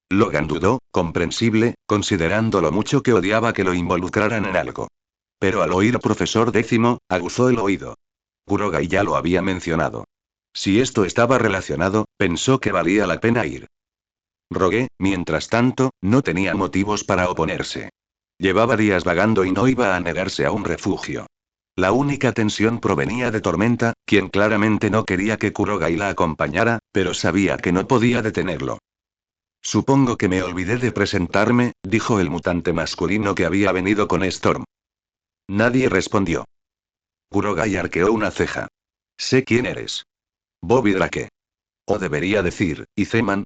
Speaker 1: Logan dudó, comprensible, considerando lo mucho que odiaba que lo involucraran en algo. Pero al oír profesor décimo, aguzó el oído. Kurogai ya lo había mencionado. Si esto estaba relacionado, pensó que valía la pena ir. Rogué, mientras tanto, no tenía motivos para oponerse. Llevaba días vagando y no iba a negarse a un refugio. La única tensión provenía de Tormenta, quien claramente no quería que Kurogai la acompañara, pero sabía que no podía detenerlo. Supongo que me olvidé de presentarme, dijo el mutante masculino que había venido con Storm. Nadie respondió. Kurogai arqueó una ceja. Sé quién eres. Bobby Drake. O debería decir, Iceman.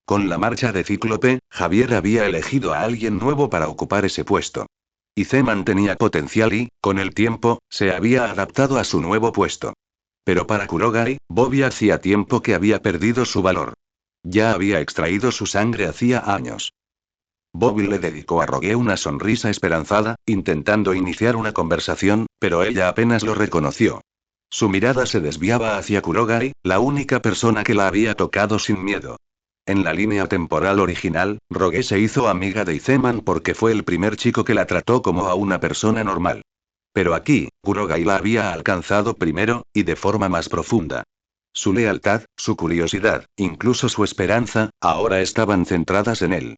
Speaker 1: Con la marcha de Cíclope, Javier había elegido a alguien nuevo para ocupar ese puesto. Iceman tenía potencial y, con el tiempo, se había adaptado a su nuevo puesto. Pero para Kurogai, Bobby hacía tiempo que había perdido su valor. Ya había extraído su sangre hacía años. Bobby le dedicó a Rogue una sonrisa esperanzada, intentando iniciar una conversación, pero ella apenas lo reconoció. Su mirada se desviaba hacia Kurogai, la única persona que la había tocado sin miedo. En la línea temporal original, Rogue se hizo amiga de Iceman porque fue el primer chico que la trató como a una persona normal. Pero aquí, Kurogai la había alcanzado primero, y de forma más profunda. Su lealtad, su curiosidad, incluso su esperanza, ahora estaban centradas en él.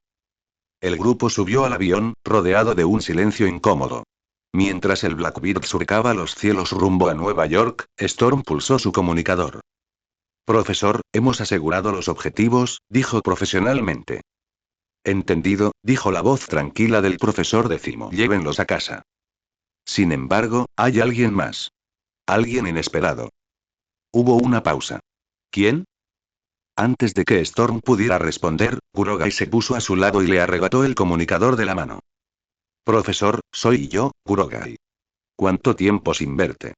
Speaker 1: El grupo subió al avión, rodeado de un silencio incómodo. Mientras el Blackbird surcaba los cielos rumbo a Nueva York, Storm pulsó su comunicador. Profesor, hemos asegurado los objetivos, dijo profesionalmente. Entendido, dijo la voz tranquila del profesor décimo. Llévenlos a casa. Sin embargo, hay alguien más. Alguien inesperado. Hubo una pausa. ¿Quién? Antes de que Storm pudiera responder, Kurogai se puso a su lado y le arrebató el comunicador de la mano. Profesor, soy yo, Kurogai. ¿Cuánto tiempo sin verte?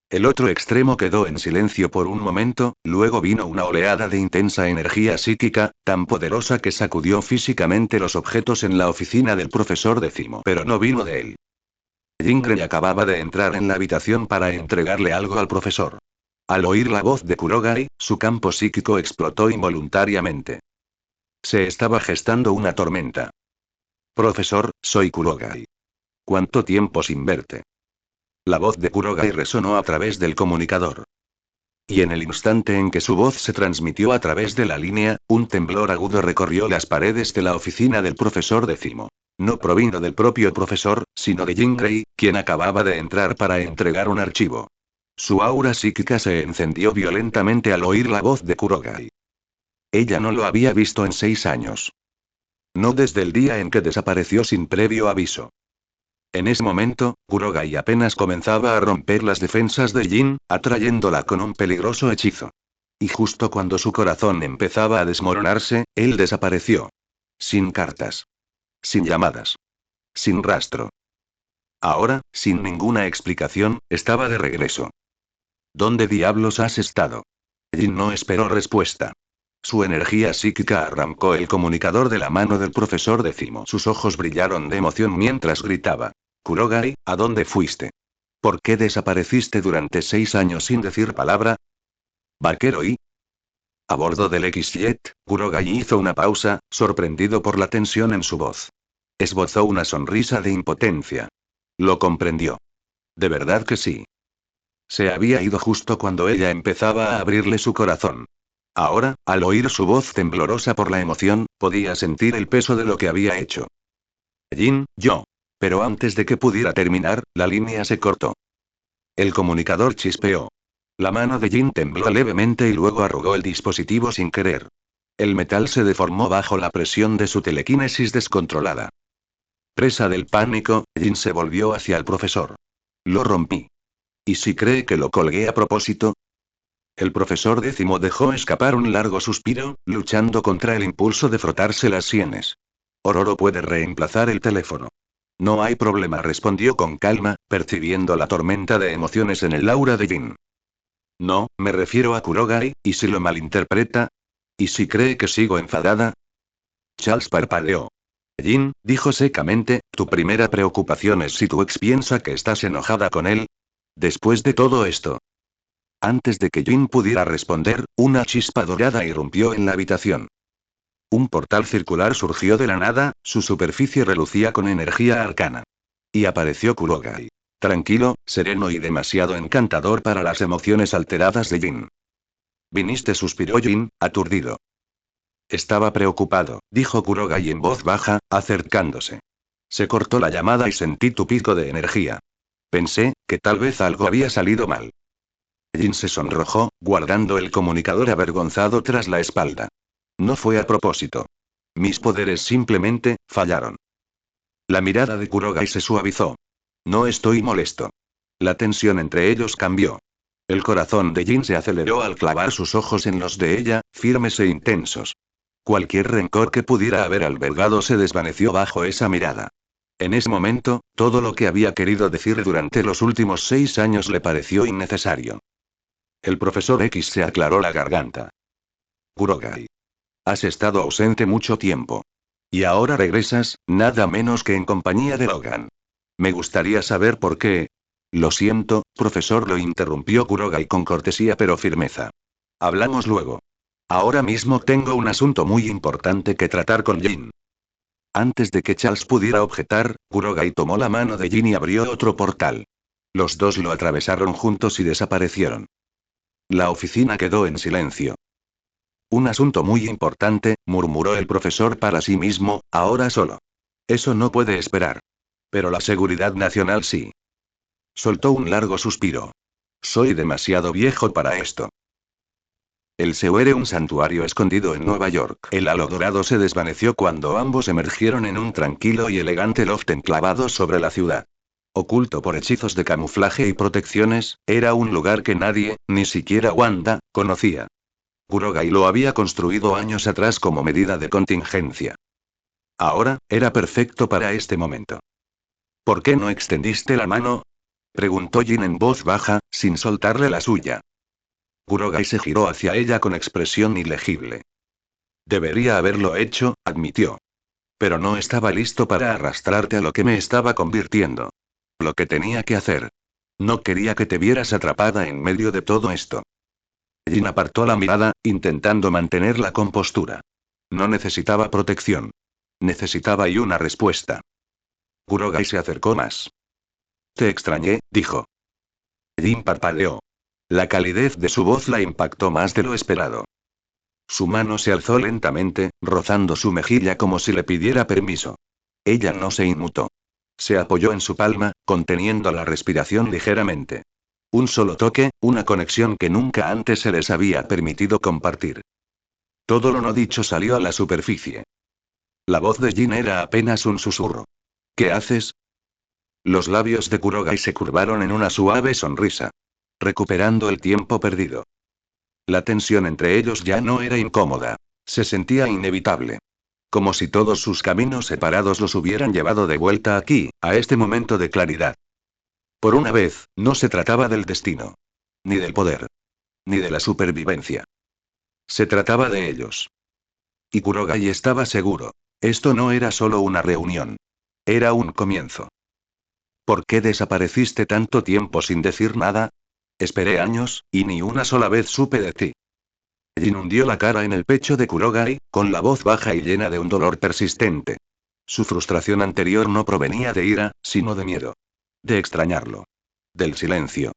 Speaker 1: El otro extremo quedó en silencio por un momento, luego vino una oleada de intensa energía psíquica, tan poderosa que sacudió físicamente los objetos en la oficina del profesor décimo. Pero no vino de él. Jingrey acababa de entrar en la habitación para entregarle algo al profesor. Al oír la voz de Kurogai, su campo psíquico explotó involuntariamente. Se estaba gestando una tormenta. Profesor, soy Kurogai. ¿Cuánto tiempo sin verte? La voz de Kurogai resonó a través del comunicador. Y en el instante en que su voz se transmitió a través de la línea, un temblor agudo recorrió las paredes de la oficina del profesor décimo. No provino del propio profesor, sino de Jingrey, quien acababa de entrar para entregar un archivo. Su aura psíquica se encendió violentamente al oír la voz de Kurogai. Ella no lo había visto en 6 años. No desde el día en que desapareció sin previo aviso. En ese momento, Kurogai apenas comenzaba a romper las defensas de Jin, atrayéndola con un peligroso hechizo. Y justo cuando su corazón empezaba a desmoronarse, él desapareció. Sin cartas. Sin llamadas. Sin rastro. Ahora, sin ninguna explicación, estaba de regreso. ¿Dónde diablos has estado? Jin no esperó respuesta. Su energía psíquica arrancó el comunicador de la mano del profesor Décimo. Sus ojos brillaron de emoción mientras gritaba. Kurogai, ¿a dónde fuiste? ¿Por qué desapareciste durante 6 años sin decir palabra? Vaquero y... A bordo del X-Jet, Kurogai hizo una pausa, sorprendido por la tensión en su voz. Esbozó una sonrisa de impotencia. Lo comprendió. De verdad que sí. Se había ido justo cuando ella empezaba a abrirle su corazón. Ahora, al oír su voz temblorosa por la emoción, podía sentir el peso de lo que había hecho. Jin, yo. Pero antes de que pudiera terminar, la línea se cortó. El comunicador chispeó. La mano de Jin tembló levemente y luego arrugó el dispositivo sin querer. El metal se deformó bajo la presión de su telequinesis descontrolada. Presa del pánico, Jin se volvió hacia el profesor. Lo rompí. ¿Y si cree que lo colgué a propósito? El profesor Décimo dejó escapar un largo suspiro, luchando contra el impulso de frotarse las sienes. Ororo puede reemplazar el teléfono. No hay problema, respondió con calma, percibiendo la tormenta de emociones en el aura de Jin. No, me refiero a Kurogai, ¿y si lo malinterpreta? ¿Y si cree que sigo enfadada? Charles parpadeó. Jin, dijo secamente, tu primera preocupación es si tu ex piensa que estás enojada con él. Después de todo esto. Antes de que Jin pudiera responder, una chispa dorada irrumpió en la habitación. Un portal circular surgió de la nada, su superficie relucía con energía arcana. Y apareció Kurogai. Tranquilo, sereno y demasiado encantador para las emociones alteradas de Jin. Viniste, suspiró Jin, aturdido. Estaba preocupado, dijo Kurogai en voz baja, acercándose. Se cortó la llamada y sentí tu pico de energía. Pensé, que tal vez algo había salido mal. Jin se sonrojó, guardando el comunicador avergonzado tras la espalda. No fue a propósito. Mis poderes simplemente, fallaron. La mirada de Kurogai se suavizó. No estoy molesto. La tensión entre ellos cambió. El corazón de Jin se aceleró al clavar sus ojos en los de ella, firmes e intensos. Cualquier rencor que pudiera haber albergado se desvaneció bajo esa mirada. En ese momento, todo lo que había querido decir durante los últimos 6 años le pareció innecesario. El profesor X se aclaró la garganta. Kurogai. Has estado ausente mucho tiempo. Y ahora regresas, nada menos que en compañía de Logan. Me gustaría saber por qué. Lo siento, profesor, lo interrumpió Kurogai con cortesía pero firmeza. Hablamos luego. Ahora mismo tengo un asunto muy importante que tratar con Jin. Antes de que Charles pudiera objetar, Kurogai tomó la mano de Jin y abrió otro portal. Los dos lo atravesaron juntos y desaparecieron. La oficina quedó en silencio. Un asunto muy importante, murmuró el profesor para sí mismo, ahora solo. Eso no puede esperar. Pero la seguridad nacional sí. Soltó un largo suspiro. Soy demasiado viejo para esto. El SEO era un santuario escondido en Nueva York. El halo dorado se desvaneció cuando ambos emergieron en un tranquilo y elegante loft enclavado sobre la ciudad. Oculto por hechizos de camuflaje y protecciones, era un lugar que nadie, ni siquiera Wanda, conocía. Kurogai lo había construido años atrás como medida de contingencia. Ahora, era perfecto para este momento. ¿Por qué no extendiste la mano? Preguntó Jin en voz baja, sin soltarle la suya. Kurogai se giró hacia ella con expresión ilegible. Debería haberlo hecho, admitió. Pero no estaba listo para arrastrarte a lo que me estaba convirtiendo. Lo que tenía que hacer. No quería que te vieras atrapada en medio de todo esto. Jin apartó la mirada, intentando mantener la compostura. No necesitaba protección. Necesitaba y una respuesta. Kurogai se acercó más. Te extrañé, dijo. Jin parpadeó. La calidez de su voz la impactó más de lo esperado. Su mano se alzó lentamente, rozando su mejilla como si le pidiera permiso. Ella no se inmutó. Se apoyó en su palma, conteniendo la respiración ligeramente. Un solo toque, una conexión que nunca antes se les había permitido compartir. Todo lo no dicho salió a la superficie. La voz de Jin era apenas un susurro. ¿Qué haces? Los labios de Kurogai se curvaron en una suave sonrisa. Recuperando el tiempo perdido. La tensión entre ellos ya no era incómoda. Se sentía inevitable. Como si todos sus caminos separados los hubieran llevado de vuelta aquí, a este momento de claridad. Por una vez, no se trataba del destino. Ni del poder. Ni de la supervivencia. Se trataba de ellos. Y Kurogai estaba seguro. Esto no era solo una reunión. Era un comienzo. ¿Por qué desapareciste tanto tiempo sin decir nada? Esperé años, y ni una sola vez supe de ti. Jin hundió la cara en el pecho de Kurogai, con la voz baja y llena de un dolor persistente. Su frustración anterior no provenía de ira, sino de miedo. De extrañarlo. Del silencio.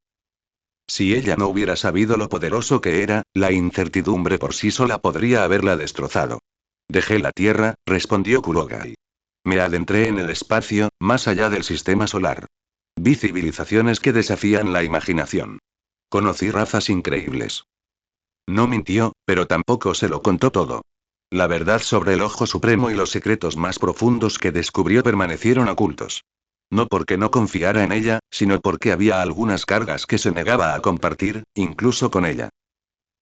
Speaker 1: Si ella no hubiera sabido lo poderoso que era, la incertidumbre por sí sola podría haberla destrozado. Dejé la Tierra, respondió Kurogai. Me adentré en el espacio, más allá del sistema solar. Vi civilizaciones que desafían la imaginación. Conocí razas increíbles. No mintió, pero tampoco se lo contó todo. La verdad sobre el Ojo Supremo y los secretos más profundos que descubrió permanecieron ocultos. No porque no confiara en ella, sino porque había algunas cargas que se negaba a compartir, incluso con ella.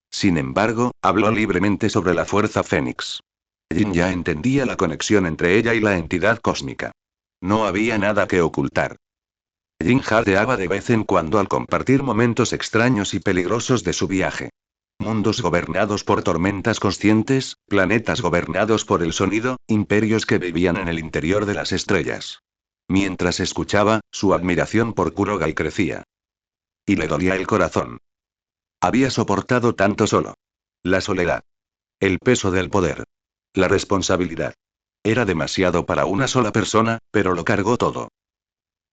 Speaker 1: Sin embargo, habló libremente sobre la fuerza Fénix. Jin ya entendía la conexión entre ella y la entidad cósmica. No había nada que ocultar. Jin jadeaba de vez en cuando al compartir momentos extraños y peligrosos de su viaje. Mundos gobernados por tormentas conscientes, planetas gobernados por el sonido, imperios que vivían en el interior de las estrellas. Mientras escuchaba, su admiración por Kurogai crecía. Y le dolía el corazón. Había soportado tanto solo. La soledad. El peso del poder. La responsabilidad. Era demasiado para una sola persona, pero lo cargó todo.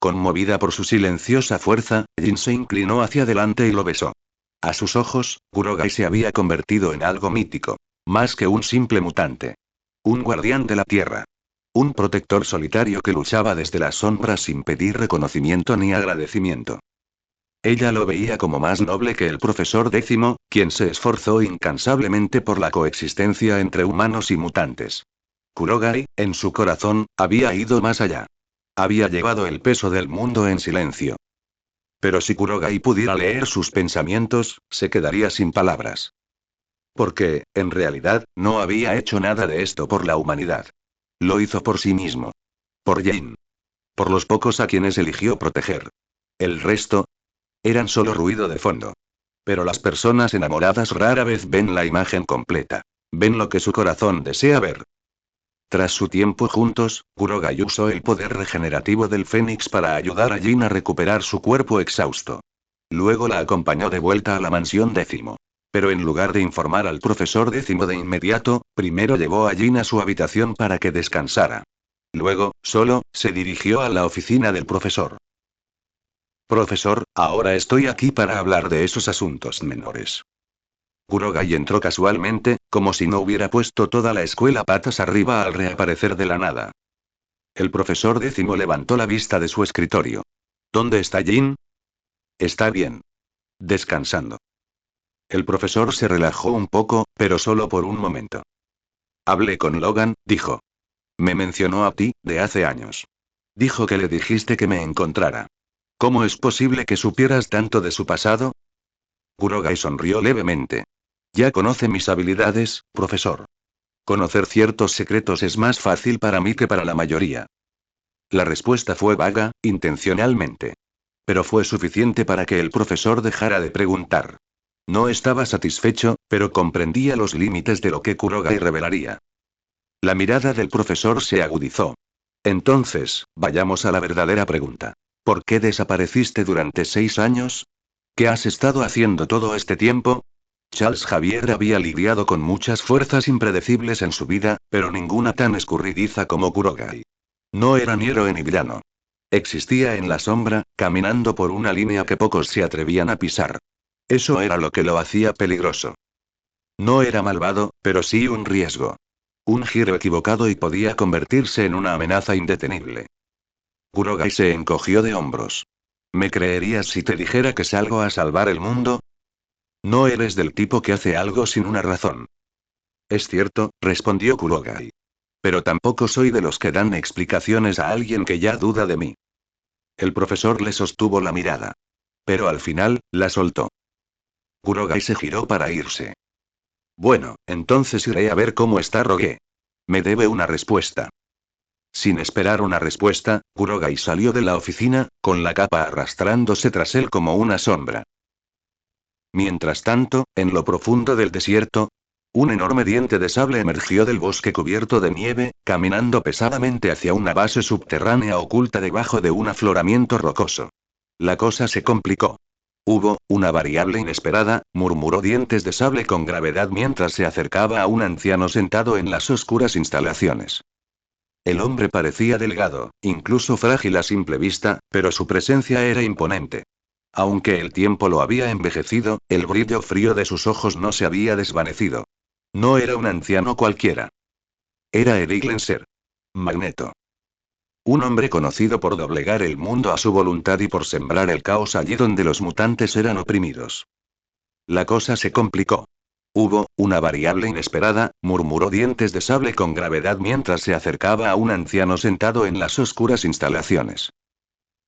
Speaker 1: Conmovida por su silenciosa fuerza, Jin se inclinó hacia adelante y lo besó. A sus ojos, Kurogai se había convertido en algo mítico. Más que un simple mutante. Un guardián de la tierra. Un protector solitario que luchaba desde las sombras sin pedir reconocimiento ni agradecimiento. Ella lo veía como más noble que el profesor Décimo, quien se esforzó incansablemente por la coexistencia entre humanos y mutantes. Kurogai, en su corazón, había ido más allá. Había llevado el peso del mundo en silencio. Pero si Kurogai pudiera leer sus pensamientos, se quedaría sin palabras. Porque, en realidad, no había hecho nada de esto por la humanidad. Lo hizo por sí mismo. Por Jin. Por los pocos a quienes eligió proteger. El resto eran solo ruido de fondo. Pero las personas enamoradas rara vez ven la imagen completa. Ven lo que su corazón desea ver. Tras su tiempo juntos, Kurogai usó el poder regenerativo del Fénix para ayudar a Jin a recuperar su cuerpo exhausto. Luego la acompañó de vuelta a la mansión Décimo. Pero en lugar de informar al profesor Décimo de inmediato, primero llevó a Jin a su habitación para que descansara. Luego, solo, se dirigió a la oficina del profesor. Profesor, ahora estoy aquí para hablar de esos asuntos menores. Kurogai entró casualmente, como si no hubiera puesto toda la escuela patas arriba al reaparecer de la nada. El profesor Décimo levantó la vista de su escritorio. ¿Dónde está Jin? Está bien. Descansando. El profesor se relajó un poco, pero solo por un momento. Hablé con Logan, dijo. Me mencionó a ti, de hace años. Dijo que le dijiste que me encontrara. ¿Cómo es posible que supieras tanto de su pasado? Kurogai sonrió levemente. Ya conoce mis habilidades, profesor. Conocer ciertos secretos es más fácil para mí que para la mayoría. La respuesta fue vaga, intencionalmente. Pero fue suficiente para que el profesor dejara de preguntar. No estaba satisfecho, pero comprendía los límites de lo que Kurogai revelaría. La mirada del profesor se agudizó. Entonces, vayamos a la verdadera pregunta. ¿Por qué desapareciste durante 6 años? ¿Qué has estado haciendo todo este tiempo? Charles Xavier había lidiado con muchas fuerzas impredecibles en su vida, pero ninguna tan escurridiza como Kurogai. No era ni héroe ni villano. Existía en la sombra, caminando por una línea que pocos se atrevían a pisar. Eso era lo que lo hacía peligroso. No era malvado, pero sí un riesgo. Un giro equivocado y podía convertirse en una amenaza indetenible. Kurogai se encogió de hombros. ¿Me creerías si te dijera que salgo a salvar el mundo? No eres del tipo que hace algo sin una razón. Es cierto, respondió Kurogai. Pero tampoco soy de los que dan explicaciones a alguien que ya duda de mí. El profesor le sostuvo la mirada. Pero al final, la soltó. Kurogai se giró para irse. Bueno, entonces iré a ver cómo está Rogue. Me debe una respuesta. Sin esperar una respuesta, Kurogai salió de la oficina, con la capa arrastrándose tras él como una sombra. Mientras tanto, en lo profundo del desierto, un enorme diente de sable emergió del bosque cubierto de nieve, caminando pesadamente hacia una base subterránea oculta debajo de un afloramiento rocoso. La cosa se complicó. Hubo una variable inesperada, murmuró Dientes de Sable con gravedad mientras se acercaba a un anciano sentado en las oscuras instalaciones. El hombre parecía delgado, incluso frágil a simple vista, pero su presencia era imponente. Aunque el tiempo lo había envejecido, el brillo frío de sus ojos no se había desvanecido. No era un anciano cualquiera. Era Eric Lenser. Magneto. Un hombre conocido por doblegar el mundo a su voluntad y por sembrar el caos allí donde los mutantes eran oprimidos. La cosa se complicó. Hubo una variable inesperada, murmuró Dientes de Sable con gravedad mientras se acercaba a un anciano sentado en las oscuras instalaciones.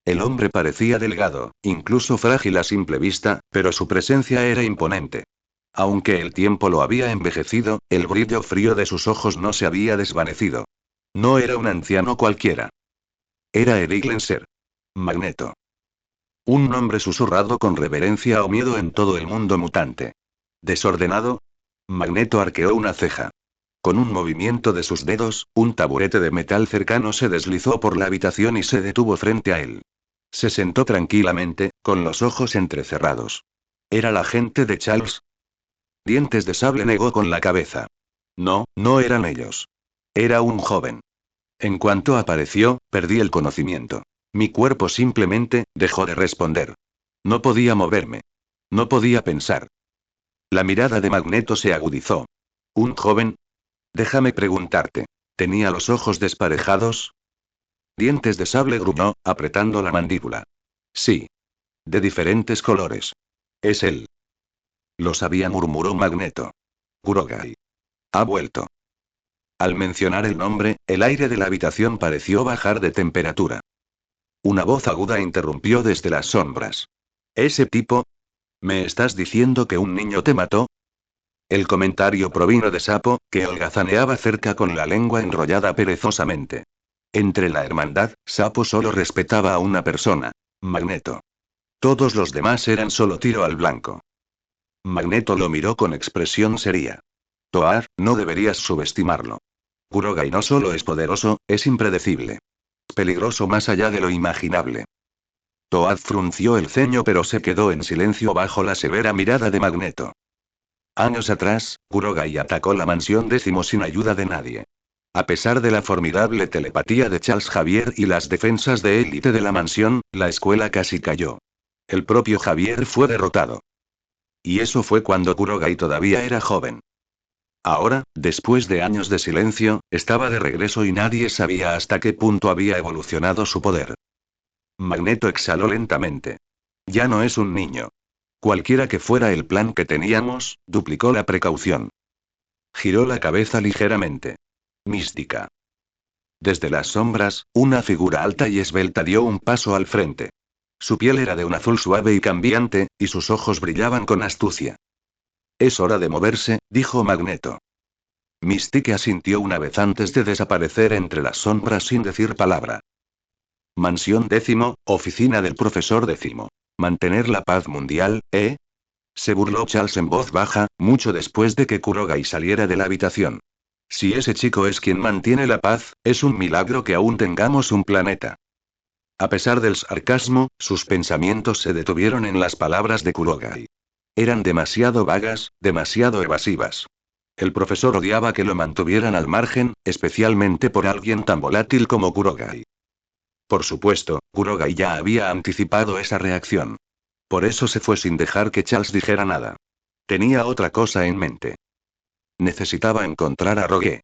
Speaker 1: El hombre parecía delgado, incluso frágil a simple vista, pero su presencia era imponente. Aunque el tiempo lo había envejecido, el brillo frío de sus ojos no se había desvanecido. No era un anciano cualquiera. Era Eric Lenser. Magneto. Un nombre susurrado con reverencia o miedo en todo el mundo mutante. ¿Desordenado? Magneto arqueó una ceja. Con un movimiento de sus dedos, un taburete de metal cercano se deslizó por la habitación y se detuvo frente a él. Se sentó tranquilamente, con los ojos entrecerrados. ¿Era la gente de Charles? Dientes de Sable negó con la cabeza. No, no eran ellos. Era un joven. En cuanto apareció, perdí el conocimiento. Mi cuerpo simplemente dejó de responder. No podía moverme. No podía pensar. La mirada de Magneto se agudizó. ¿Un joven? Déjame preguntarte. ¿Tenía los ojos desparejados? Dientes de Sable gruñó, apretando la mandíbula. Sí. De diferentes colores. Es él. Lo sabía, murmuró Magneto. Kurogai. Ha vuelto. Al mencionar el nombre, el aire de la habitación pareció bajar de temperatura. Una voz aguda interrumpió desde las sombras. ¿Ese tipo? ¿Me estás diciendo que un niño te mató? El comentario provino de Sapo, que holgazaneaba cerca con la lengua enrollada perezosamente. Entre la hermandad, Sapo solo respetaba a una persona: Magneto. Todos los demás eran solo tiro al blanco. Magneto lo miró con expresión seria. Toar, no deberías subestimarlo. Kurogai no solo es poderoso, es impredecible. Peligroso más allá de lo imaginable. Toad frunció el ceño pero se quedó en silencio bajo la severa mirada de Magneto. Años atrás, Kurogai atacó la mansión 10 sin ayuda de nadie. A pesar de la formidable telepatía de Charles Xavier y las defensas de élite de la mansión, la escuela casi cayó. El propio Xavier fue derrotado. Y eso fue cuando Kurogai todavía era joven. Ahora, después de años de silencio, estaba de regreso y nadie sabía hasta qué punto había evolucionado su poder. Magneto exhaló lentamente. Ya no es un niño. Cualquiera que fuera el plan que teníamos, duplicó la precaución. Giró la cabeza ligeramente. Mística. Desde las sombras, una figura alta y esbelta dio un paso al frente. Su piel era de un azul suave y cambiante, y sus ojos brillaban con astucia. Es hora de moverse, dijo Magneto. Mystique asintió una vez antes de desaparecer entre las sombras sin decir palabra. Mansión 10, oficina del profesor 10. Mantener la paz mundial, ¿eh? Se burló Charles en voz baja, mucho después de que Kurogai saliera de la habitación. Si ese chico es quien mantiene la paz, es un milagro que aún tengamos un planeta. A pesar del sarcasmo, sus pensamientos se detuvieron en las palabras de Kurogai. Eran demasiado vagas, demasiado evasivas. El profesor odiaba que lo mantuvieran al margen, especialmente por alguien tan volátil como Kurogai. Por supuesto, Kurogai ya había anticipado esa reacción. Por eso se fue sin dejar que Charles dijera nada. Tenía otra cosa en mente. Necesitaba encontrar a Rogue.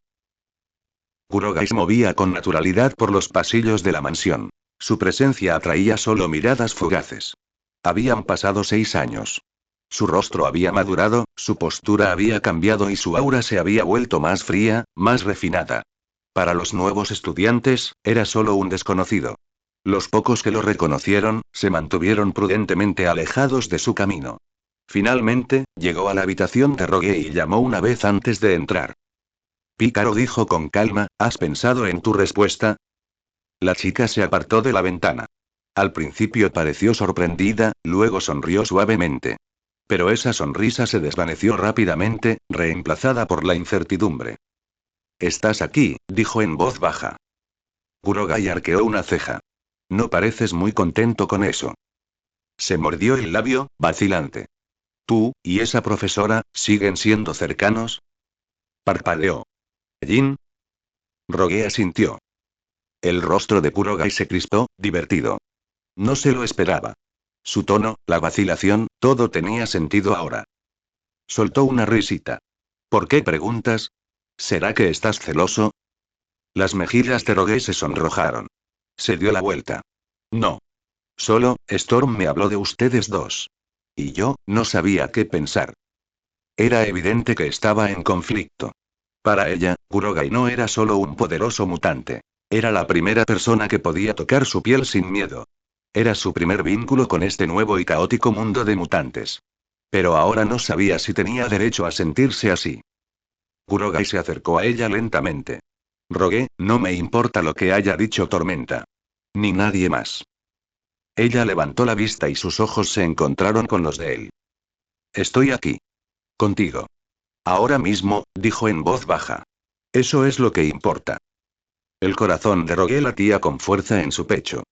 Speaker 1: Kurogai se movía con naturalidad por los pasillos de la mansión. Su presencia atraía solo miradas fugaces. Habían pasado 6 años. Su rostro había madurado, su postura había cambiado y su aura se había vuelto más fría, más refinada. Para los nuevos estudiantes, era solo un desconocido. Los pocos que lo reconocieron, se mantuvieron prudentemente alejados de su camino. Finalmente, llegó a la habitación de Rogue y llamó una vez antes de entrar. Pícaro dijo con calma, ¿has pensado en tu respuesta? La chica se apartó de la ventana. Al principio pareció sorprendida, luego sonrió suavemente. Pero esa sonrisa se desvaneció rápidamente, reemplazada por la incertidumbre. Estás aquí, dijo en voz baja. Kurogai arqueó una ceja. No pareces muy contento con eso. Se mordió el labio, vacilante. ¿Tú, y esa profesora, siguen siendo cercanos? Parpadeó. ¿Jin? Rogue asintió. El rostro de Kurogai se crispó, divertido. No se lo esperaba. Su tono, la vacilación, todo tenía sentido ahora. Soltó una risita. ¿Por qué preguntas? ¿Será que estás celoso? Las mejillas de Rogue se sonrojaron. Se dio la vuelta. No. Solo, Storm me habló de ustedes dos. Y yo, no sabía qué pensar. Era evidente que estaba en conflicto. Para ella, Kurogai no era solo un poderoso mutante. Era la primera persona que podía tocar su piel sin miedo. Era su primer vínculo con este nuevo y caótico mundo de mutantes. Pero ahora no sabía si tenía derecho a sentirse así. Kurogai se acercó a ella lentamente. Rogué, no me importa lo que haya dicho Tormenta. Ni nadie más. Ella levantó la vista y sus ojos se encontraron con los de él. Estoy aquí. Contigo. Ahora mismo, dijo en voz baja. Eso es lo que importa. El corazón de Rogue latía con fuerza en su pecho.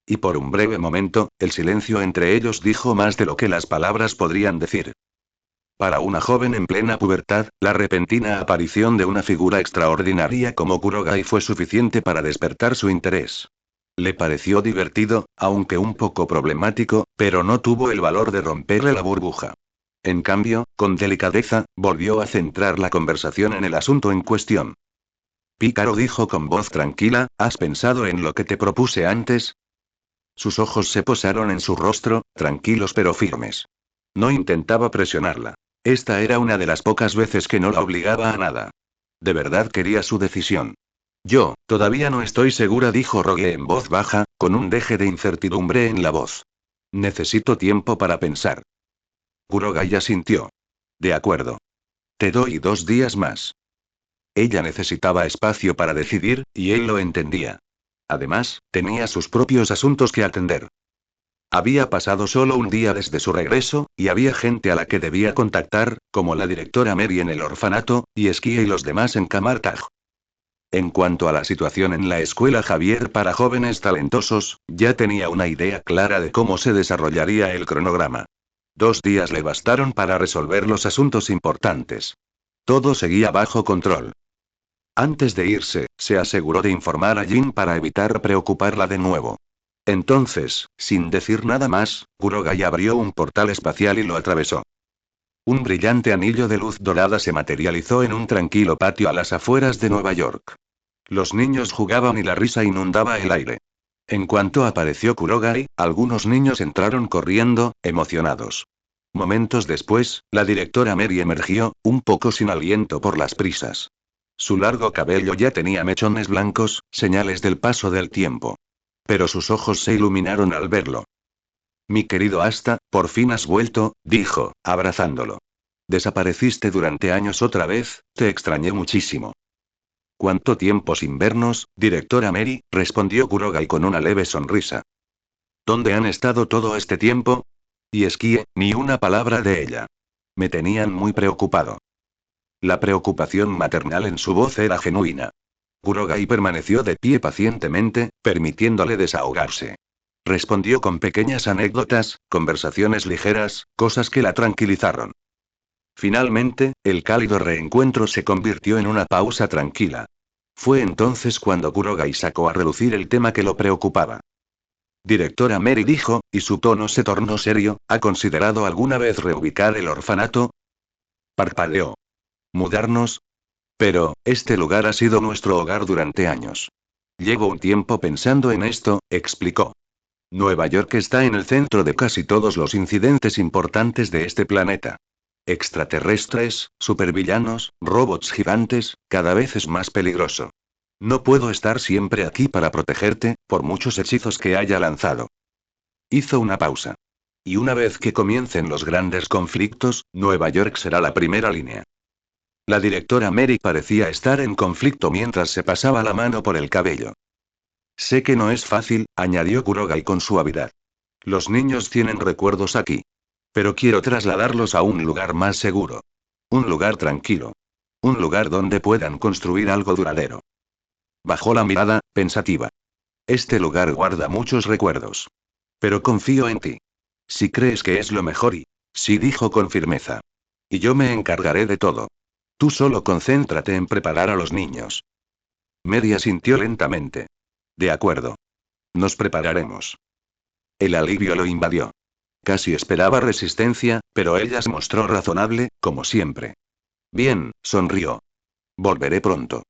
Speaker 1: Y por un breve momento, el silencio entre ellos dijo más de lo que las palabras podrían decir. Para una joven en plena pubertad, la repentina aparición de una figura extraordinaria como Kurogai fue suficiente para despertar su interés. Le pareció divertido, aunque un poco problemático, pero no tuvo el valor de romperle la burbuja. En cambio, con delicadeza, volvió a centrar la conversación en el asunto en cuestión. Pícaro dijo con voz tranquila, ¿has pensado en lo que te propuse antes? Sus ojos se posaron en su rostro, tranquilos pero firmes. No intentaba presionarla. Esta era una de las pocas veces que no la obligaba a nada. De verdad quería su decisión. Yo, todavía no estoy segura, dijo Rogue en voz baja, con un deje de incertidumbre en la voz. Necesito tiempo para pensar. Kurogai asintió. De acuerdo. Te doy 2 días más. Ella necesitaba espacio para decidir, y él lo entendía. Además, tenía sus propios asuntos que atender. Había pasado solo un día desde su regreso, y había gente a la que debía contactar, como la directora Mary en el orfanato, y Esquía y los demás en Camartag. En cuanto a la situación en la escuela Javier para jóvenes talentosos, ya tenía una idea clara de cómo se desarrollaría el cronograma. 2 días le bastaron para resolver los asuntos importantes. Todo seguía bajo control. Antes de irse, se aseguró de informar a Jin para evitar preocuparla de nuevo. Entonces, sin decir nada más, Kurogai abrió un portal espacial y lo atravesó. Un brillante anillo de luz dorada se materializó en un tranquilo patio a las afueras de Nueva York. Los niños jugaban y la risa inundaba el aire. En cuanto apareció Kurogai, algunos niños entraron corriendo, emocionados. Momentos después, la directora Mary emergió, un poco sin aliento por las prisas. Su largo cabello ya tenía mechones blancos, señales del paso del tiempo. Pero sus ojos se iluminaron al verlo. Mi querido Asta, por fin has vuelto, dijo, abrazándolo. Desapareciste durante años otra vez, te extrañé muchísimo. ¿Cuánto tiempo sin vernos, directora Mary?, respondió Kurogai con una leve sonrisa. ¿Dónde han estado todo este tiempo? Y Esquie, ni una palabra de ella. Me tenían muy preocupado. La preocupación maternal en su voz era genuina. Kurogai permaneció de pie pacientemente, permitiéndole desahogarse. Respondió con pequeñas anécdotas, conversaciones ligeras, cosas que la tranquilizaron. Finalmente, el cálido reencuentro se convirtió en una pausa tranquila. Fue entonces cuando Kurogai sacó a relucir el tema que lo preocupaba. Directora Mary dijo, y su tono se tornó serio, ¿ha considerado alguna vez reubicar el orfanato? Parpadeó. ¿Mudarnos? Pero, este lugar ha sido nuestro hogar durante años. Llevo un tiempo pensando en esto, explicó. Nueva York está en el centro de casi todos los incidentes importantes de este planeta. Extraterrestres, supervillanos, robots gigantes, cada vez es más peligroso. No puedo estar siempre aquí para protegerte, por muchos hechizos que haya lanzado. Hizo una pausa. Y una vez que comiencen los grandes conflictos, Nueva York será la primera línea. La directora Mary parecía estar en conflicto mientras se pasaba la mano por el cabello. Sé que no es fácil, añadió Kurogai con suavidad. Los niños tienen recuerdos aquí. Pero quiero trasladarlos a un lugar más seguro. Un lugar tranquilo. Un lugar donde puedan construir algo duradero. Bajó la mirada, pensativa. Este lugar guarda muchos recuerdos. Pero confío en ti. Si crees que es lo mejor y... Sí, dijo con firmeza. Y yo me encargaré de todo. Tú solo concéntrate en preparar a los niños. Mary asintió lentamente. De acuerdo. Nos prepararemos. El alivio lo invadió. Casi esperaba resistencia, pero ella se mostró razonable, como siempre. Bien, sonrió. Volveré pronto.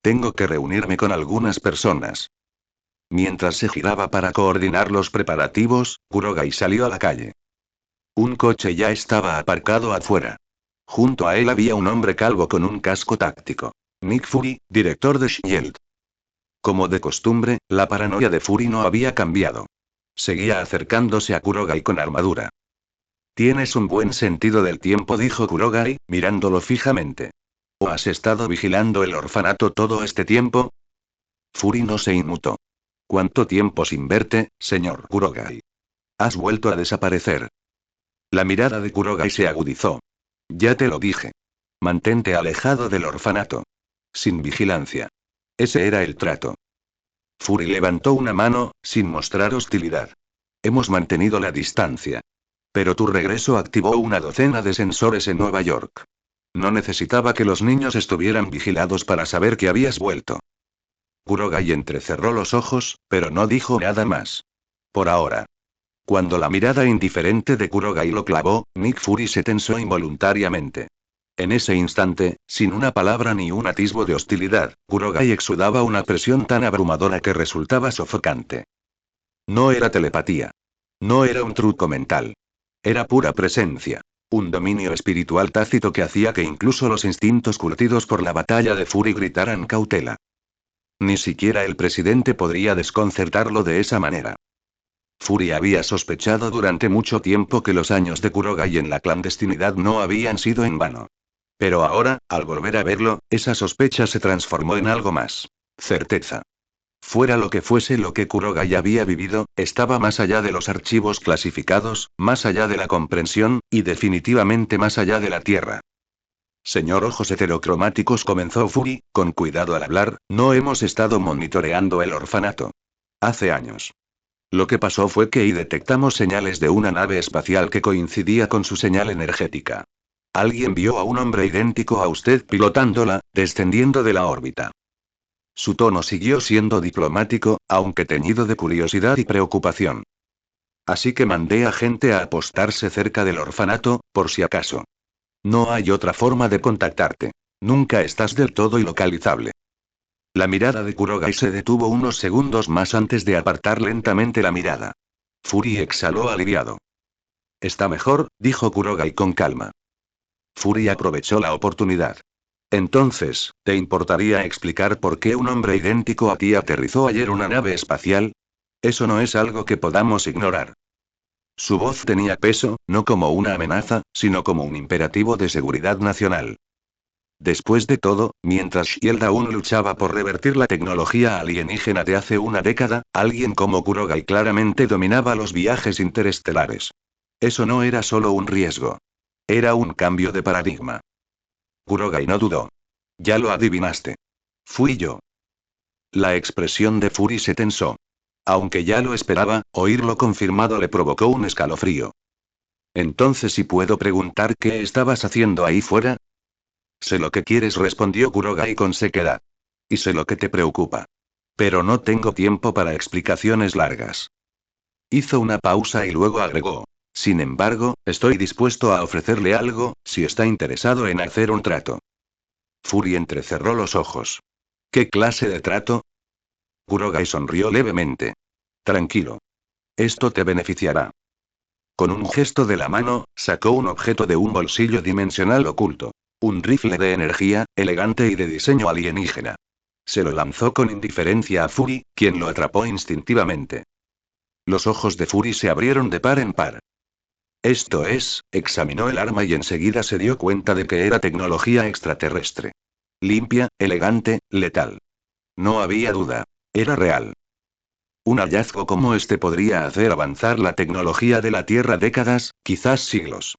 Speaker 1: Tengo que reunirme con algunas personas. Mientras se giraba para coordinar los preparativos, Kurogai salió a la calle. Un coche ya estaba aparcado afuera. Junto a él había un hombre calvo con un casco táctico. Nick Fury, director de Shield. Como de costumbre, la paranoia de Fury no había cambiado. Seguía acercándose a Kurogai con armadura. Tienes un buen sentido del tiempo, dijo Kurogai, mirándolo fijamente. ¿O has estado vigilando el orfanato todo este tiempo? Fury no se inmutó. ¿Cuánto tiempo sin verte, señor Kurogai? Has vuelto a desaparecer. La mirada de Kurogai se agudizó. Ya te lo dije. Mantente alejado del orfanato. Sin vigilancia. Ese era el trato. Fury levantó una mano, sin mostrar hostilidad. Hemos mantenido la distancia. Pero tu regreso activó una docena de sensores en Nueva York. No necesitaba que los niños estuvieran vigilados para saber que habías vuelto. Kurogai entrecerró los ojos, pero no dijo nada más. Por ahora. Cuando la mirada indiferente de Kurogai lo clavó, Nick Fury se tensó involuntariamente. En ese instante, sin una palabra ni un atisbo de hostilidad, Kurogai exudaba una presión tan abrumadora que resultaba sofocante. No era telepatía. No era un truco mental. Era pura presencia. Un dominio espiritual tácito que hacía que incluso los instintos curtidos por la batalla de Fury gritaran cautela. Ni siquiera el presidente podría desconcertarlo de esa manera. Fury había sospechado durante mucho tiempo que los años de Kurogai en la clandestinidad no habían sido en vano. Pero ahora, al volver a verlo, esa sospecha se transformó en algo más. Certeza. Fuera lo que fuese lo que Kurogai había vivido, estaba más allá de los archivos clasificados, más allá de la comprensión, y definitivamente más allá de la Tierra. Señor Ojos Heterocromáticos, comenzó Fury, con cuidado al hablar, no hemos estado monitoreando el orfanato. Hace años. Lo que pasó fue que detectamos señales de una nave espacial que coincidía con su señal energética. Alguien vio a un hombre idéntico a usted pilotándola, descendiendo de la órbita. Su tono siguió siendo diplomático, aunque teñido de curiosidad y preocupación. Así que mandé a gente a apostarse cerca del orfanato, por si acaso. No hay otra forma de contactarte. Nunca estás del todo ilocalizable. La mirada de Kurogai se detuvo unos segundos más antes de apartar lentamente la mirada. Fury exhaló aliviado. Está mejor, dijo Kurogai con calma. Fury aprovechó la oportunidad. Entonces, ¿te importaría explicar por qué un hombre idéntico a ti aterrizó ayer una nave espacial? Eso no es algo que podamos ignorar. Su voz tenía peso, no como una amenaza, sino como un imperativo de seguridad nacional. Después de todo, mientras Shield aún luchaba por revertir la tecnología alienígena de hace una década, alguien como Kurogai claramente dominaba los viajes interestelares. Eso no era solo un riesgo. Era un cambio de paradigma. Kurogai no dudó. Ya lo adivinaste. Fui yo. La expresión de Fury se tensó. Aunque ya lo esperaba, oírlo confirmado le provocó un escalofrío. Entonces, si puedo preguntar qué estabas haciendo ahí fuera. Sé lo que quieres, respondió Kurogai con sequedad. Y sé lo que te preocupa. Pero no tengo tiempo para explicaciones largas. Hizo una pausa y luego agregó. Sin embargo, estoy dispuesto a ofrecerle algo, si está interesado en hacer un trato. Fury entrecerró los ojos. ¿Qué clase de trato? Kurogai sonrió levemente. Tranquilo. Esto te beneficiará. Con un gesto de la mano, sacó un objeto de un bolsillo dimensional oculto. Un rifle de energía, elegante y de diseño alienígena. Se lo lanzó con indiferencia a Fury, quien lo atrapó instintivamente. Los ojos de Fury se abrieron de par en par. Esto es, examinó el arma y enseguida se dio cuenta de que era tecnología extraterrestre. Limpia, elegante, letal. No había duda. Era real. Un hallazgo como este podría hacer avanzar la tecnología de la Tierra décadas, quizás siglos.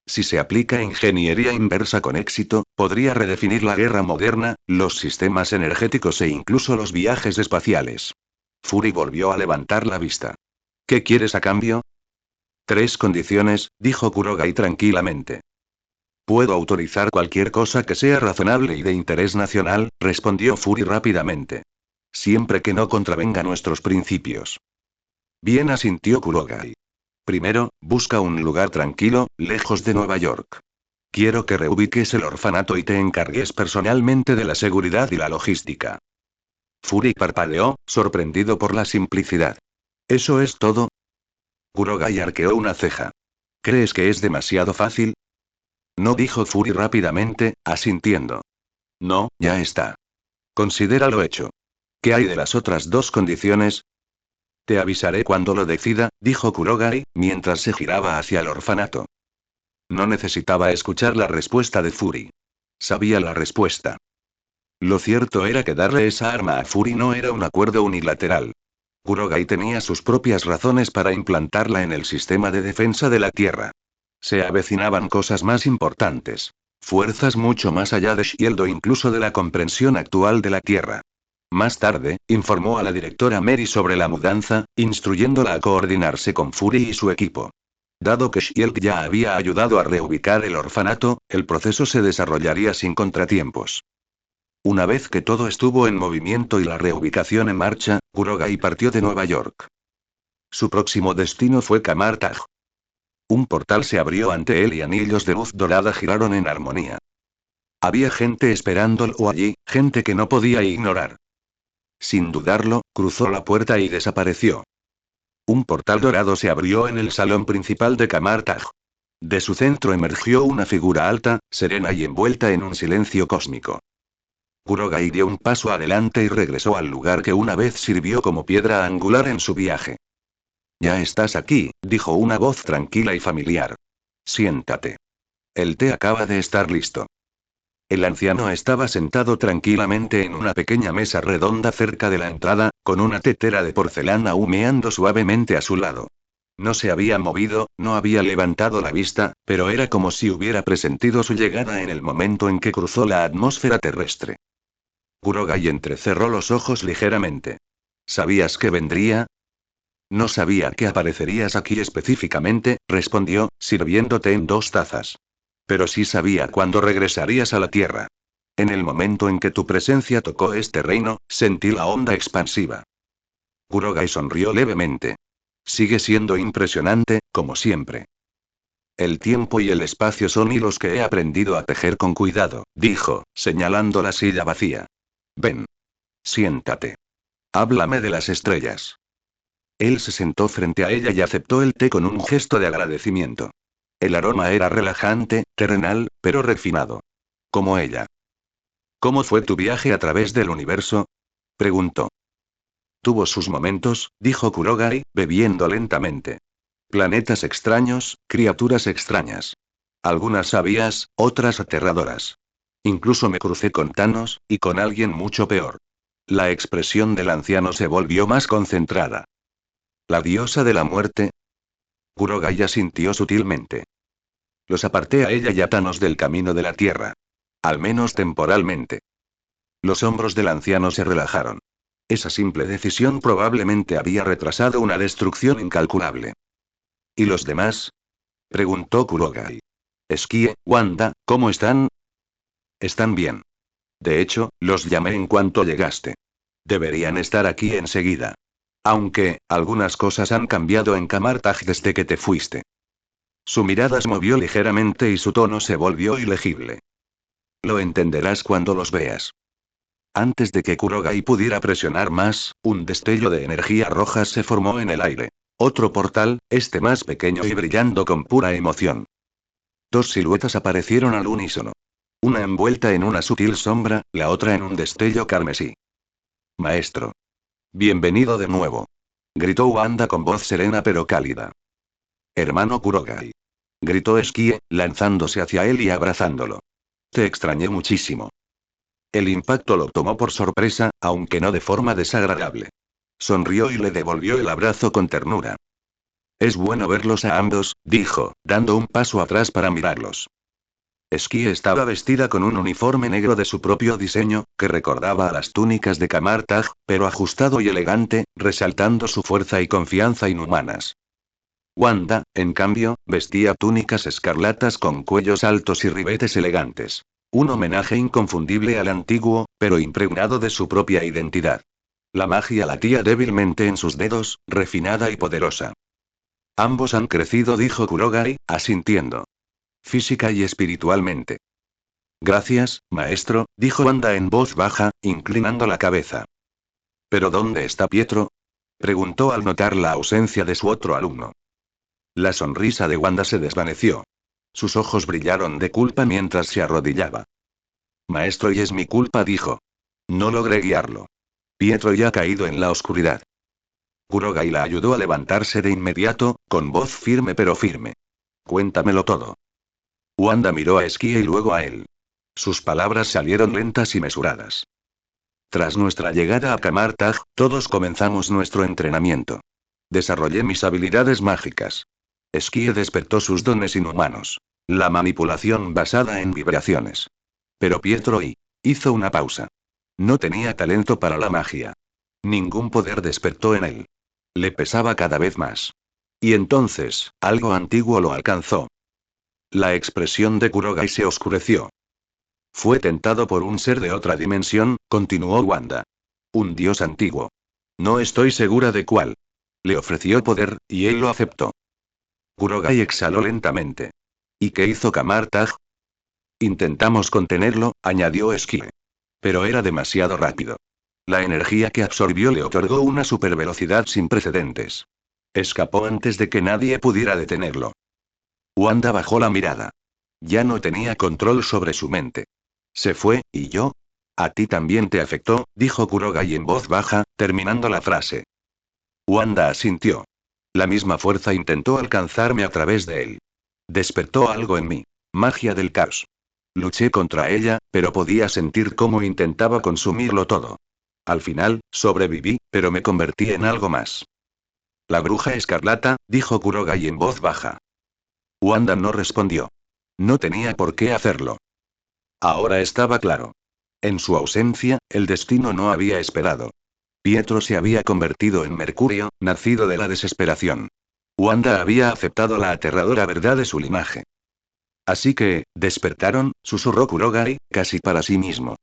Speaker 1: Si se aplica ingeniería inversa con éxito, podría redefinir la guerra moderna, los sistemas energéticos e incluso los viajes espaciales. Fury volvió a levantar la vista. ¿Qué quieres a cambio? 3 condiciones, dijo Kurogai tranquilamente. Puedo autorizar cualquier cosa que sea razonable y de interés nacional, respondió Fury rápidamente. Siempre que no contravenga nuestros principios. Bien, asintió Kurogai. Primero, busca un lugar tranquilo, lejos de Nueva York. Quiero que reubiques el orfanato y te encargues personalmente de la seguridad y la logística. Fury parpadeó, sorprendido por la simplicidad. ¿Eso es todo? Kurogai arqueó una ceja. ¿Crees que es demasiado fácil? No, dijo Fury rápidamente, asintiendo. No, ya está. Considéralo hecho. ¿Qué hay de las otras 2 condiciones? Te avisaré cuando lo decida, dijo Kurogai, mientras se giraba hacia el orfanato. No necesitaba escuchar la respuesta de Fury. Sabía la respuesta. Lo cierto era que darle esa arma a Fury no era un acuerdo unilateral. Kurogai tenía sus propias razones para implantarla en el sistema de defensa de la Tierra. Se avecinaban cosas más importantes. Fuerzas mucho más allá de Shield o incluso de la comprensión actual de la Tierra. Más tarde, informó a la directora Mary sobre la mudanza, instruyéndola a coordinarse con Fury y su equipo. Dado que Shield ya había ayudado a reubicar el orfanato, el proceso se desarrollaría sin contratiempos. Una vez que todo estuvo en movimiento y la reubicación en marcha, Kurogai partió de Nueva York. Su próximo destino fue Kamartaj. Un portal se abrió ante él y anillos de luz dorada giraron en armonía. Había gente esperándolo allí, gente que no podía ignorar. Sin dudarlo, cruzó la puerta y desapareció. Un portal dorado se abrió en el salón principal de Kamartaj. De su centro emergió una figura alta, serena y envuelta en un silencio cósmico. Kurogai dio un paso adelante y regresó al lugar que una vez sirvió como piedra angular en su viaje. Ya estás aquí, dijo una voz tranquila y familiar. Siéntate. El té acaba de estar listo. El anciano estaba sentado tranquilamente en una pequeña mesa redonda cerca de la entrada, con una tetera de porcelana humeando suavemente a su lado. No se había movido, no había levantado la vista, pero era como si hubiera presentido su llegada en el momento en que cruzó la atmósfera terrestre. Kurogai entrecerró los ojos ligeramente. ¿Sabías que vendría? No sabía que aparecerías aquí específicamente, respondió, sirviéndote en 2 tazas. Pero sí sabía cuándo regresarías a la Tierra. En el momento en que tu presencia tocó este reino, sentí la onda expansiva. Kurogai sonrió levemente. Sigue siendo impresionante, como siempre. El tiempo y el espacio son hilos que he aprendido a tejer con cuidado, dijo, señalando la silla vacía. Ven. Siéntate. Háblame de las estrellas. Él se sentó frente a ella y aceptó el té con un gesto de agradecimiento. El aroma era relajante, terrenal, pero refinado. Como ella. ¿Cómo fue tu viaje a través del universo? Preguntó. Tuvo sus momentos, dijo Kurogai, bebiendo lentamente. Planetas extraños, criaturas extrañas. Algunas sabias, otras aterradoras. Incluso me crucé con Thanos, y con alguien mucho peor. La expresión del anciano se volvió más concentrada. ¿La diosa de la muerte? Kurogai asintió sutilmente. Los aparté a ella y a Thanos del camino de la Tierra. Al menos temporalmente. Los hombros del anciano se relajaron. Esa simple decisión probablemente había retrasado una destrucción incalculable. ¿Y los demás? Preguntó Kurogai. Esquie, Wanda, ¿cómo están? Están bien. De hecho, los llamé en cuanto llegaste. Deberían estar aquí enseguida. Aunque, algunas cosas han cambiado en Kamartaj desde que te fuiste. Su mirada se movió ligeramente y su tono se volvió ilegible. Lo entenderás cuando los veas. Antes de que Kurogai pudiera presionar más, un destello de energía roja se formó en el aire. Otro portal, este más pequeño y brillando con pura emoción. 2 siluetas aparecieron al unísono. Una envuelta en una sutil sombra, la otra en un destello carmesí. Maestro. Bienvenido de nuevo. Gritó Wanda con voz serena pero cálida. Hermano Kurogai. Gritó Esquie, lanzándose hacia él y abrazándolo. Te extrañé muchísimo. El impacto lo tomó por sorpresa, aunque no de forma desagradable. Sonrió y le devolvió el abrazo con ternura. Es bueno verlos a ambos, dijo, dando un paso atrás para mirarlos. Esquie estaba vestida con un uniforme negro de su propio diseño, que recordaba a las túnicas de Camartag, pero ajustado y elegante, resaltando su fuerza y confianza inhumanas. Wanda, en cambio, vestía túnicas escarlatas con cuellos altos y ribetes elegantes. Un homenaje inconfundible al antiguo, pero impregnado de su propia identidad. La magia latía débilmente en sus dedos, refinada y poderosa. Ambos han crecido, dijo Kurogai, asintiendo. Física y espiritualmente. Gracias, maestro, dijo Wanda en voz baja, inclinando la cabeza. ¿Pero dónde está Pietro? Preguntó al notar la ausencia de su otro alumno. La sonrisa de Wanda se desvaneció. Sus ojos brillaron de culpa mientras se arrodillaba. Maestro, y es mi culpa, dijo. No logré guiarlo. Pietro ya ha caído en la oscuridad. Kurogai la ayudó a levantarse de inmediato, con voz firme pero firme. Cuéntamelo todo. Wanda miró a Esquie y luego a él. Sus palabras salieron lentas y mesuradas. Tras nuestra llegada a Camartag, todos comenzamos nuestro entrenamiento. Desarrollé mis habilidades mágicas. Esquie despertó sus dones inhumanos. La manipulación basada en vibraciones. Pero Pietro hizo una pausa. No tenía talento para la magia. Ningún poder despertó en él. Le pesaba cada vez más. Y entonces, algo antiguo lo alcanzó. La expresión de Kurogai se oscureció. Fue tentado por un ser de otra dimensión, continuó Wanda. Un dios antiguo. No estoy segura de cuál. Le ofreció poder, y él lo aceptó. Kurogai exhaló lentamente. ¿Y qué hizo Camartag? Intentamos contenerlo, añadió Esquie. Pero era demasiado rápido. La energía que absorbió le otorgó una supervelocidad sin precedentes. Escapó antes de que nadie pudiera detenerlo. Wanda bajó la mirada. Ya no tenía control sobre su mente. Se fue, ¿y yo? A ti también te afectó, dijo Kurogai en voz baja, terminando la frase. Wanda asintió. La misma fuerza intentó alcanzarme a través de él. Despertó algo en mí. Magia del caos. Luché contra ella, pero podía sentir cómo intentaba consumirlo todo. Al final, sobreviví, pero me convertí en algo más. La bruja escarlata, dijo Kurogai en voz baja. Wanda no respondió. No tenía por qué hacerlo. Ahora estaba claro. En su ausencia, el destino no había esperado. Pietro se había convertido en Mercurio, nacido de la desesperación. Wanda había aceptado la aterradora verdad de su linaje. Así que, despertaron, susurró Kurogai, casi para sí mismo.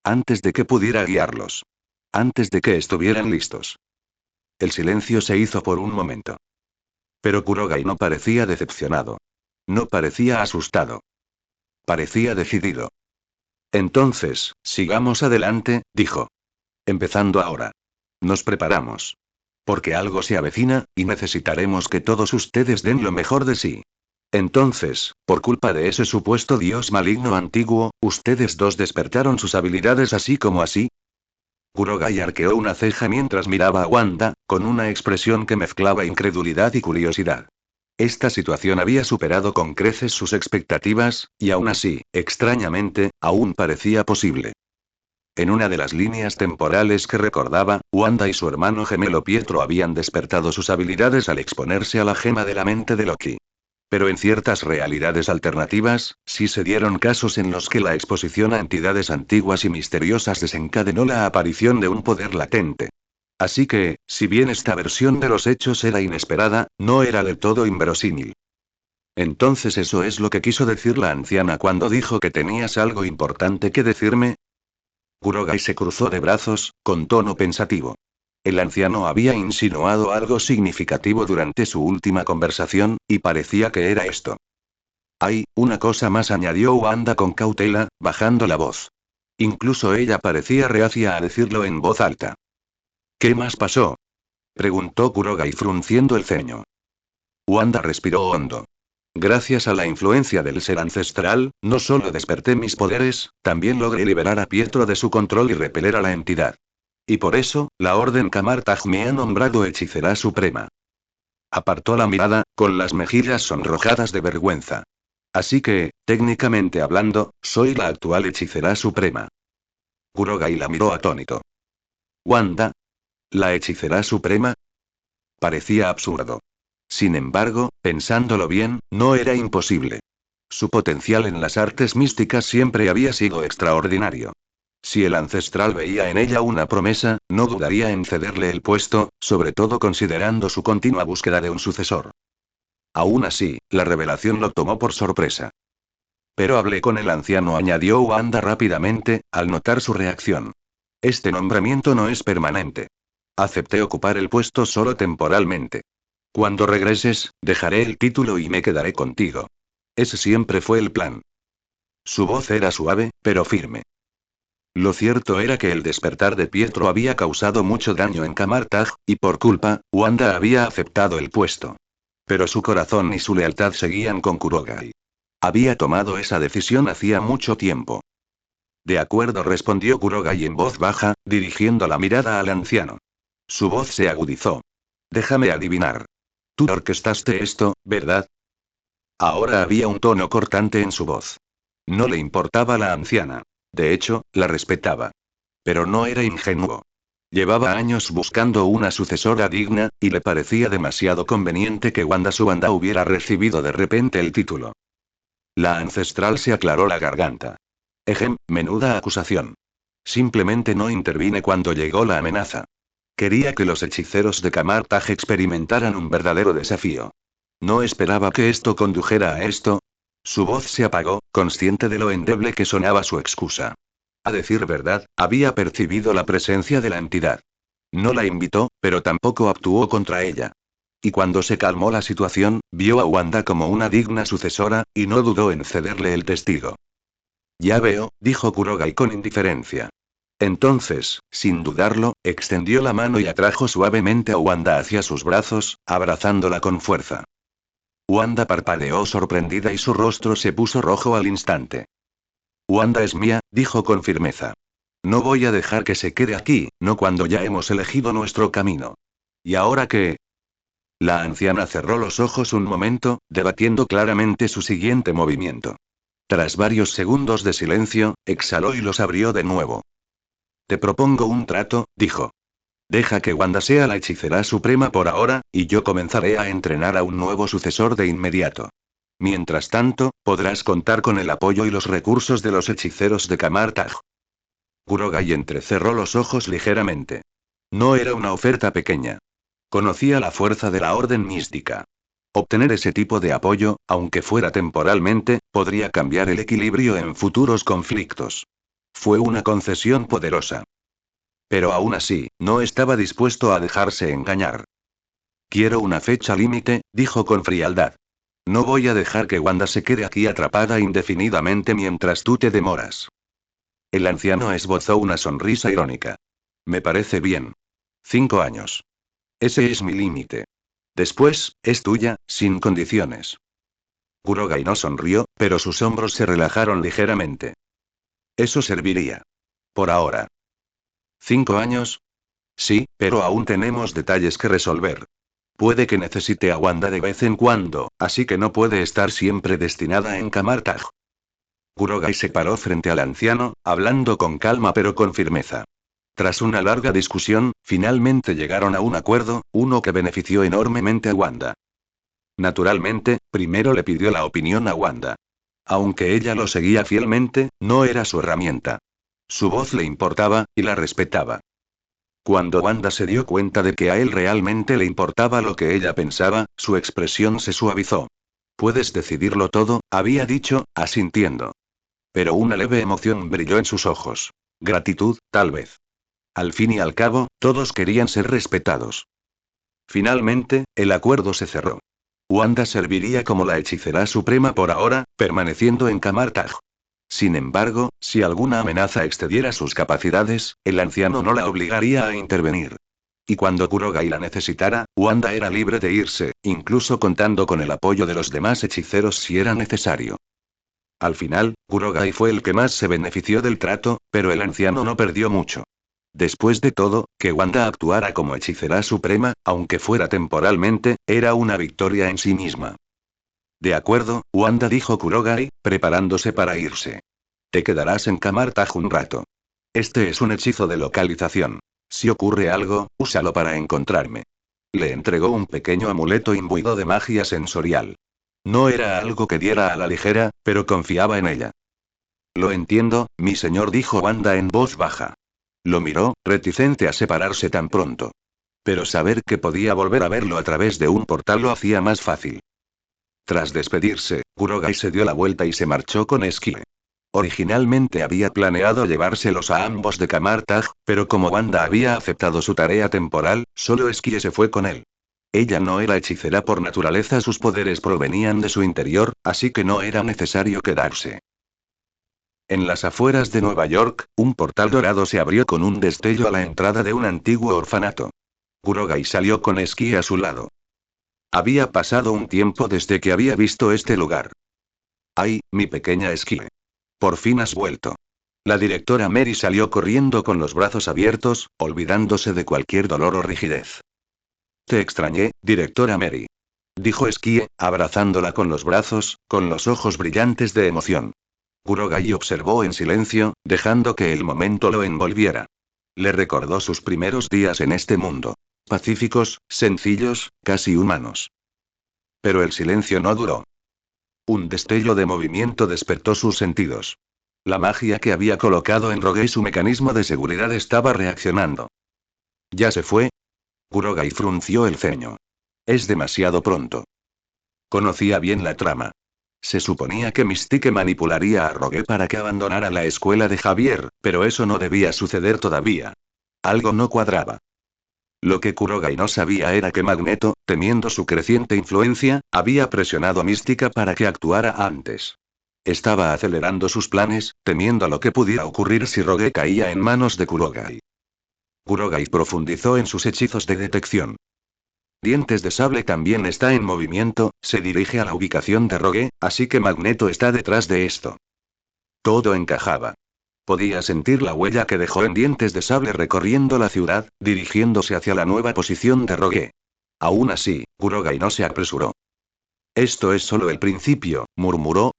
Speaker 1: Antes de que pudiera guiarlos. Antes de que estuvieran listos. El silencio se hizo por un momento. Pero Kurogai no parecía decepcionado. No parecía asustado. Parecía decidido. Entonces, sigamos adelante, dijo. Empezando ahora. Nos preparamos. Porque algo se avecina, y necesitaremos que todos ustedes den lo mejor de sí. Entonces, por culpa de ese supuesto dios maligno antiguo, ¿ustedes dos despertaron sus habilidades así como así? Kurogai arqueó una ceja mientras miraba a Wanda, con una expresión que mezclaba incredulidad y curiosidad. Esta situación había superado con creces sus expectativas, y aún así, extrañamente, aún parecía posible. En una de las líneas temporales que recordaba, Wanda y su hermano gemelo Pietro habían despertado sus habilidades al exponerse a la gema de la mente de Loki. Pero en ciertas realidades alternativas, sí se dieron casos en los que la exposición a entidades antiguas y misteriosas desencadenó la aparición de un poder latente. Así que, si bien esta versión de los hechos era inesperada, no era del todo inverosímil. Entonces eso es lo que quiso decir la anciana cuando dijo que tenías algo importante que decirme. Kurogai se cruzó de brazos, con tono pensativo. El anciano había insinuado algo significativo durante su última conversación, y parecía que era esto. Hay, una cosa más, añadió Wanda con cautela, bajando la voz. Incluso ella parecía reacia a decirlo en voz alta. ¿Qué más pasó? Preguntó Kurogai frunciendo el ceño. Wanda respiró hondo. Gracias a la influencia del ser ancestral, no solo desperté mis poderes, también logré liberar a Pietro de su control y repeler a la entidad. Y por eso, la Orden Camartag me ha nombrado hechicera suprema. Apartó la mirada, con las mejillas sonrojadas de vergüenza. Así que, técnicamente hablando, soy la actual hechicera suprema. Kurogai la miró atónito. Wanda. ¿La hechicera suprema? Parecía absurdo. Sin embargo, pensándolo bien, no era imposible. Su potencial en las artes místicas siempre había sido extraordinario. Si el ancestral veía en ella una promesa, no dudaría en cederle el puesto, sobre todo considerando su continua búsqueda de un sucesor. Aún así, la revelación lo tomó por sorpresa. Pero hablé con el anciano, añadió Wanda rápidamente, al notar su reacción. Este nombramiento no es permanente. Acepté ocupar el puesto solo temporalmente. Cuando regreses, dejaré el título y me quedaré contigo. Ese siempre fue el plan. Su voz era suave, pero firme. Lo cierto era que el despertar de Pietro había causado mucho daño en Camartag, y por culpa, Wanda había aceptado el puesto. Pero su corazón y su lealtad seguían con Kurogai. Había tomado esa decisión hacía mucho tiempo. De acuerdo, respondió Kurogai en voz baja, dirigiendo la mirada al anciano. Su voz se agudizó. Déjame adivinar. Tú orquestaste esto, ¿verdad? Ahora había un tono cortante en su voz. No le importaba la anciana. De hecho, la respetaba. Pero no era ingenuo. Llevaba años buscando una sucesora digna, y le parecía demasiado conveniente que Wanda Suanda hubiera recibido de repente el título. La ancestral se aclaró la garganta. Menuda acusación. Simplemente no intervine cuando llegó la amenaza. Quería que los hechiceros de Camartag experimentaran un verdadero desafío. No esperaba que esto condujera a esto. Su voz se apagó, consciente de lo endeble que sonaba su excusa. A decir verdad, había percibido la presencia de la entidad. No la invitó, pero tampoco actuó contra ella. Y cuando se calmó la situación, vio a Wanda como una digna sucesora, y no dudó en cederle el testigo. Ya veo, dijo Kurogai con indiferencia. Entonces, sin dudarlo, extendió la mano y atrajo suavemente a Wanda hacia sus brazos, abrazándola con fuerza. Wanda parpadeó sorprendida y su rostro se puso rojo al instante. Wanda es mía, dijo con firmeza. No voy a dejar que se quede aquí, no cuando ya hemos elegido nuestro camino. ¿Y ahora qué? La anciana cerró los ojos un momento, debatiendo claramente su siguiente movimiento. Tras varios segundos de silencio, exhaló y los abrió de nuevo. Te propongo un trato, dijo. Deja que Wanda sea la hechicera suprema por ahora, y yo comenzaré a entrenar a un nuevo sucesor de inmediato. Mientras tanto, podrás contar con el apoyo y los recursos de los hechiceros de Camartag. Kurogai entrecerró los ojos ligeramente. No era una oferta pequeña. Conocía la fuerza de la orden mística. Obtener ese tipo de apoyo, aunque fuera temporalmente, podría cambiar el equilibrio en futuros conflictos. Fue una concesión poderosa. Pero aún así, no estaba dispuesto a dejarse engañar. Quiero una fecha límite, dijo con frialdad. No voy a dejar que Wanda se quede aquí atrapada indefinidamente mientras tú te demoras. El anciano esbozó una sonrisa irónica. Me parece bien. 5 años. Ese es mi límite. Después, es tuya, sin condiciones. Kurogai no sonrió, pero sus hombros se relajaron ligeramente. Eso serviría. Por ahora. 5 años. Sí, pero aún tenemos detalles que resolver. Puede que necesite a Wanda de vez en cuando, así que no puede estar siempre destinada en Camartag. Kurogai se paró frente al anciano, hablando con calma pero con firmeza. Tras una larga discusión, finalmente llegaron a un acuerdo, uno que benefició enormemente a Wanda. Naturalmente, primero le pidió la opinión a Wanda. Aunque ella lo seguía fielmente, no era su herramienta. Su voz le importaba, y la respetaba. Cuando Wanda se dio cuenta de que a él realmente le importaba lo que ella pensaba, su expresión se suavizó. Puedes decidirlo todo, había dicho, asintiendo. Pero una leve emoción brilló en sus ojos. Gratitud, tal vez. Al fin y al cabo, todos querían ser respetados. Finalmente, el acuerdo se cerró. Wanda serviría como la hechicera suprema por ahora, permaneciendo en Camartag. Sin embargo, si alguna amenaza excediera sus capacidades, el anciano no la obligaría a intervenir. Y cuando Kurogai la necesitara, Wanda era libre de irse, incluso contando con el apoyo de los demás hechiceros si era necesario. Al final, Kurogai fue el que más se benefició del trato, pero el anciano no perdió mucho. Después de todo, que Wanda actuara como hechicera suprema, aunque fuera temporalmente, era una victoria en sí misma. De acuerdo, Wanda, dijo Kurogai, preparándose para irse. Te quedarás en Camartaj un rato. Este es un hechizo de localización. Si ocurre algo, úsalo para encontrarme. Le entregó un pequeño amuleto imbuido de magia sensorial. No era algo que diera a la ligera, pero confiaba en ella. Lo entiendo, mi señor, dijo Wanda en voz baja. Lo miró, reticente a separarse tan pronto. Pero saber que podía volver a verlo a través de un portal lo hacía más fácil. Tras despedirse, Kurogai se dio la vuelta y se marchó con Esquile. Originalmente había planeado llevárselos a ambos de Camartaj, pero como Wanda había aceptado su tarea temporal, solo Esquile se fue con él. Ella no era hechicera por naturaleza, sus poderes provenían de su interior, así que no era necesario quedarse. En las afueras de Nueva York, un portal dorado se abrió con un destello a la entrada de un antiguo orfanato. Kurogai salió con Esquile a su lado. Había pasado un tiempo desde que había visto este lugar. ¡Ay, mi pequeña Esquile! Por fin has vuelto. La directora Mary salió corriendo con los brazos abiertos, olvidándose de cualquier dolor o rigidez. Te extrañé, directora Mary. Dijo Esquile, abrazándola con los brazos, con los ojos brillantes de emoción. Kurogai observó en silencio, dejando que el momento lo envolviera. Le recordó sus primeros días en este mundo. Pacíficos, sencillos, casi humanos. Pero el silencio no duró. Un destello de movimiento despertó sus sentidos. La magia que había colocado en Rogue y su mecanismo de seguridad estaba reaccionando. ¿Ya se fue? Kurogai frunció el ceño. Es demasiado pronto. Conocía bien la trama. Se suponía que Mystique manipularía a Rogue para que abandonara la escuela de Javier, pero eso no debía suceder todavía. Algo no cuadraba. Lo que Kurogai no sabía era que Magneto, temiendo su creciente influencia, había presionado a Mística para que actuara antes. Estaba acelerando sus planes, temiendo a lo que pudiera ocurrir si Rogue caía en manos de Kurogai. Kurogai profundizó en sus hechizos de detección. Dientes de Sable también está en movimiento, se dirige a la ubicación de Rogue, así que Magneto está detrás de esto. Todo encajaba. Podía sentir la huella que dejó en Dientes de Sable recorriendo la ciudad, dirigiéndose hacia la nueva posición de Rogue. Aún así, Kurogai no se apresuró. Esto es solo el principio, murmuró.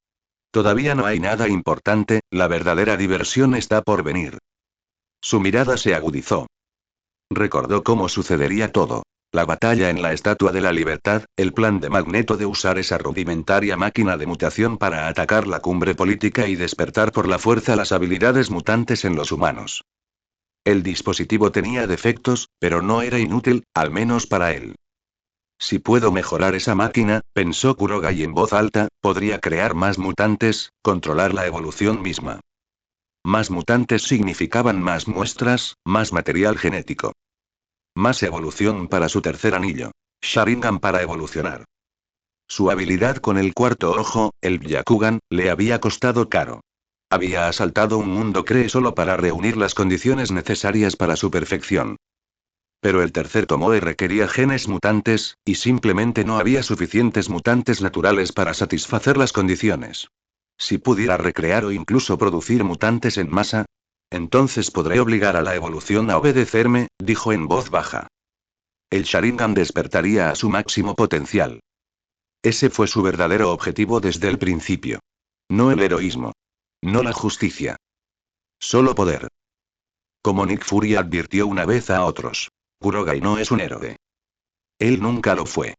Speaker 1: Todavía no hay nada importante, la verdadera diversión está por venir. Su mirada se agudizó. Recordó cómo sucedería todo. La batalla en la Estatua de la Libertad, el plan de Magneto de usar esa rudimentaria máquina de mutación para atacar la cumbre política y despertar por la fuerza las habilidades mutantes en los humanos. El dispositivo tenía defectos, pero no era inútil, al menos para él. Si puedo mejorar esa máquina, pensó Kurogai en voz alta, podría crear más mutantes, controlar la evolución misma. Más mutantes significaban más muestras, más material genético. Más evolución para su tercer anillo. Sharingan para evolucionar. Su habilidad con el cuarto ojo, el Byakugan, le había costado caro. Había asaltado un mundo Kree solo para reunir las condiciones necesarias para su perfección. Pero el tercer Tomoe requería genes mutantes, y simplemente no había suficientes mutantes naturales para satisfacer las condiciones. Si pudiera recrear o incluso producir mutantes en masa, entonces podré obligar a la evolución a obedecerme, dijo en voz baja. El Sharingan despertaría a su máximo potencial. Ese fue su verdadero objetivo desde el principio. No el heroísmo. No la justicia. Solo poder. Como Nick Fury advirtió una vez a otros. Kurogai no es un héroe. Él nunca lo fue.